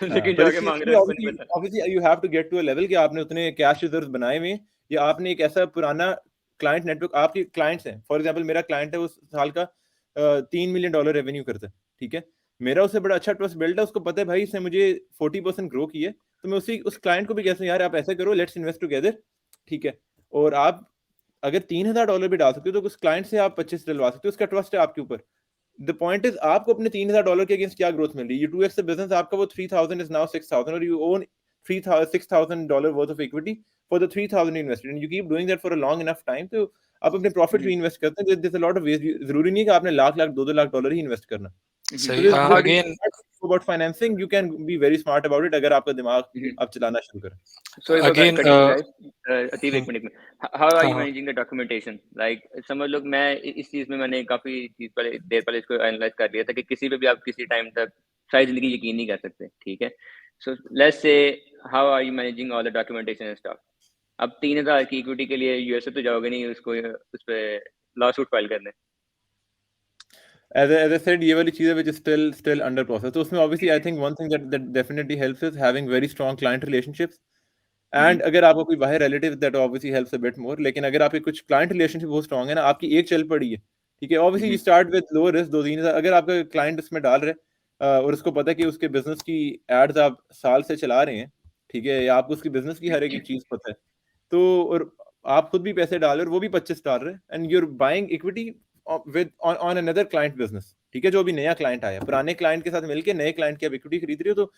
लेकिन पर जाके इसके मांग लिए रहे हो उसको नहीं पता. Obviously you have to get to a level कि आपने उतने कैश रिजर्व्स बनाए हुए हैं, या आपने एक ऐसा पुराना क्लाइंट नेटवर्क, आपके क्लाइंट्स हैं. फॉर एग्जांपल मेरा क्लाइंट है, उस साल का $3 मिलियन रेवेन्यू करता है. ठीक है, मेरा उससे बड़ा अच्छा ट्रस्ट बिल्ड है. उसको पता है भाई इसने मुझे 40% ग्रो की है, तो मैं उस क्लाइंट को भी कहता हूँ यार आप ऐसा करो, लेट्स इन्वेस्ट टुगेदर. ठीक है, और आप अगर $3,000 भी डाल सकते हो तो उस क्लाइंट से आप 25 डलवा सकते हो. उसका ट्रस्ट है आपके ऊपर. द पॉइंट इज आपको अपने $3,000 के अगेंस्ट क्या ग्रोथ मिल रही है. यू 2x द बिजनेस, आपका वो 3,000 इज नाउ 6,000, और you own $6,000 worth of equity for the 3,000 invested, and you keep doing that for a long enough time. तो आप अपने प्रॉफिट भी इन्वेस्ट करते हैं. There is a lot of ways. जरूरी नहीं है कि आपने लाख लाख $2 लाख ही इन्वेस्ट करना. सही. Again about financing you can be very smart about it, अगर आपका दिमाग आप चलाना शुरू करें. Sorry for again cutting you guys. अतीब, एक हाँ मिनट में. How are you हाँ managing the documentation? Like समझ लो मैं इस चीज में मैंने काफी देर पहले इसको एनालाइज कर लिया था कि किसी पे भी आप किसी टाइम तक सारी जिंदगी यकीन नहीं कर सकते. ठीक है, so let's say how are you managing all the documentation and stuff? अब 3,000 की इक्विटी के लिए यूएसए तो जाओगे नहीं उसको उस पे लॉ सूट फाइल करने. As I said, ये वाली चीज़ है which is still under process. तो उसमें obviously I think one thing that definitely helps is having very strong client relationships. And अगर आपका कोई बाहर relative, that obviously helps a bit more. लेकिन अगर आपके कुछ client relationship बहुत strong है ना, आपकी एक चल पड़ी है, ठीक है, obviously you start with low risk 2-3 अगर आपका client उसमें डाल रहे हैं और उसको पता है कि उसके business की ads आप साल से चला रहे हैं, ठीक है, या आपको उसकी business की हर एक चीज़ पता है, तो और आप खुद भी पैसे डाल रहे हो और वो भी 25 डाल रहे हैं, and you're buying equity with on another client business. ठीक है, जो अभी नया क्लाइंट आया, पुराने क्लाइंट के साथ मिलके नए क्लाइंट की आप इक्विटी खरीद रहे हो, तो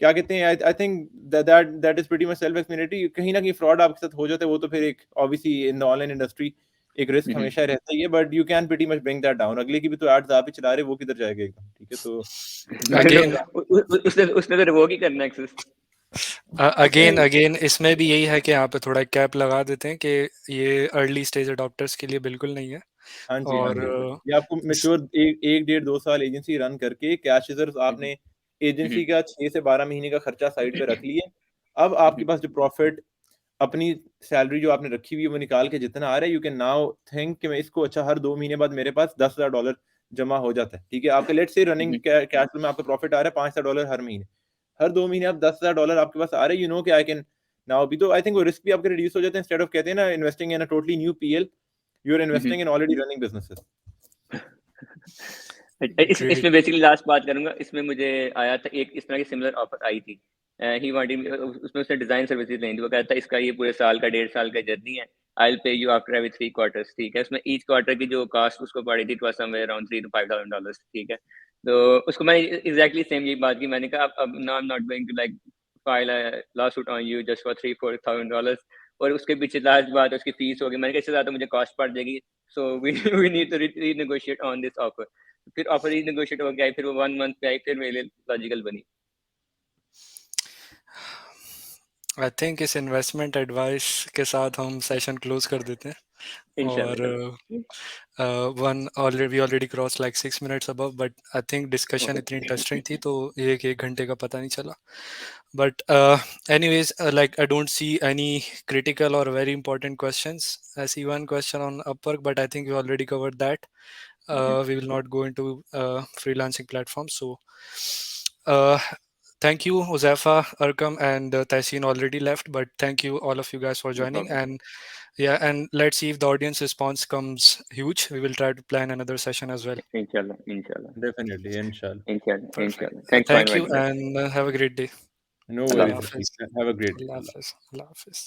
क्या कहते हैं, I think that is pretty much self explanatory. कहीं ना कहीं फ्रॉड आपके साथ हो जाता है, वो तो फिर एक obviously in the online industry एक रिस्क हमेशा रहता ही है, but you can pretty much bring that down. अगले की भी तो एड्स आप ही चला रहे, वो किधर जाएगा एकदम. ठीक है, तो अगेन उसने तो रिवोक ही करना एक्सेस. अगेन इसमें भी यही है कि यहाँ पे थोड़ा कैप लगा देते हैं कि ये अर्ली स्टेज अडॉप्टर्स के लिए बिल्कुल नहीं है. हाँ जी, और ये आपको मेच्योर 1-1.5-2 साल एजेंसी रन करके कैश रिजर्व आपने एजेंसी का 6 से 12 महीने का खर्चा साइड पे रख लिया. अब आपके पास जो प्रॉफिट अपनी सैलरी जो आपने रखी हुई है वो निकाल के जितना आ रहा है, यू कैन नाउ थिंक कि मैं इसको, अच्छा हर 2 महीने बाद मेरे पास $10,000 जमा हो जाता है. ठीक है, आपके let's say running cash flow में आपका प्रॉफिट आ रहा है $5,000 हर महीने. हर 2 महीने आप $10,000 आपके पास आ रहे हैं, यू नो कि आई कैन नाउ भी. तो आई थिंक वो रिस्क भी आपके रिड्यूस हो जाते हैं. इंस्टेड ऑफ कहते हैं ना investing in a totally new PL, you are investing in already running businesses. इसमें बेसिकली लास्ट बात करूंगा. इसमें मुझे आया था एक इस तरह की सिमिलर ऑफर आई थी. ही वांटेड, उसमें उसने डिजाइन सर्विसेज लेनी थी. वो कहता है इसका ये पूरे साल का 1.5 साल का जर्नी है, I will pay you after every 3 quarters. ठीक है, उसमें ईच क्वार्टर की जो कॉस्ट उसको पड़ी थी समवेयर अराउंड $3,000 to $5,000. ठीक है, तो उसको मैंने एग्जैक्टली सेम यही बात की. मैंने कहा अब now I am not going to like file a lawsuit on you just for $3,000-4,000, और उसके पीछे लास्ट बात उसकी फीस होगी. मैंने कहा इससे ज्यादा मुझे कॉस्ट पड़ जाएगी, so we need to renegotiate on this offer. फिर ऑफर रीनेगोशिएट हो गया, फिर वो 1 मंथ पे आई, फिर मेरे लिए लॉजिकल बनी. आई थिंक इस इन्वेस्टमेंट एडवाइस के साथ हम सेशन क्लोज कर देते हैं. और one already cross like 6 minutes above, but I think discussion इतनी इंटरेस्टिंग थी तो एक घंटे का पता नहीं चला. But anyways, like I don't see any critical or very important questions. I see one question on Upwork, but I think we already covered that. We will not go into freelancing platforms. So thank you, Uzaifa, Arkam, and Taisin already left, but thank you all of you guys for joining. And yeah, and let's see if the audience response comes huge. We will try to plan another session as well. Inshallah. Definitely, inshallah. Perfect. Thanks for Thank you, inviting us. and have a great day. No Allah worries. Hafiz. Have a great day. Allah Hafiz. Allah Hafiz.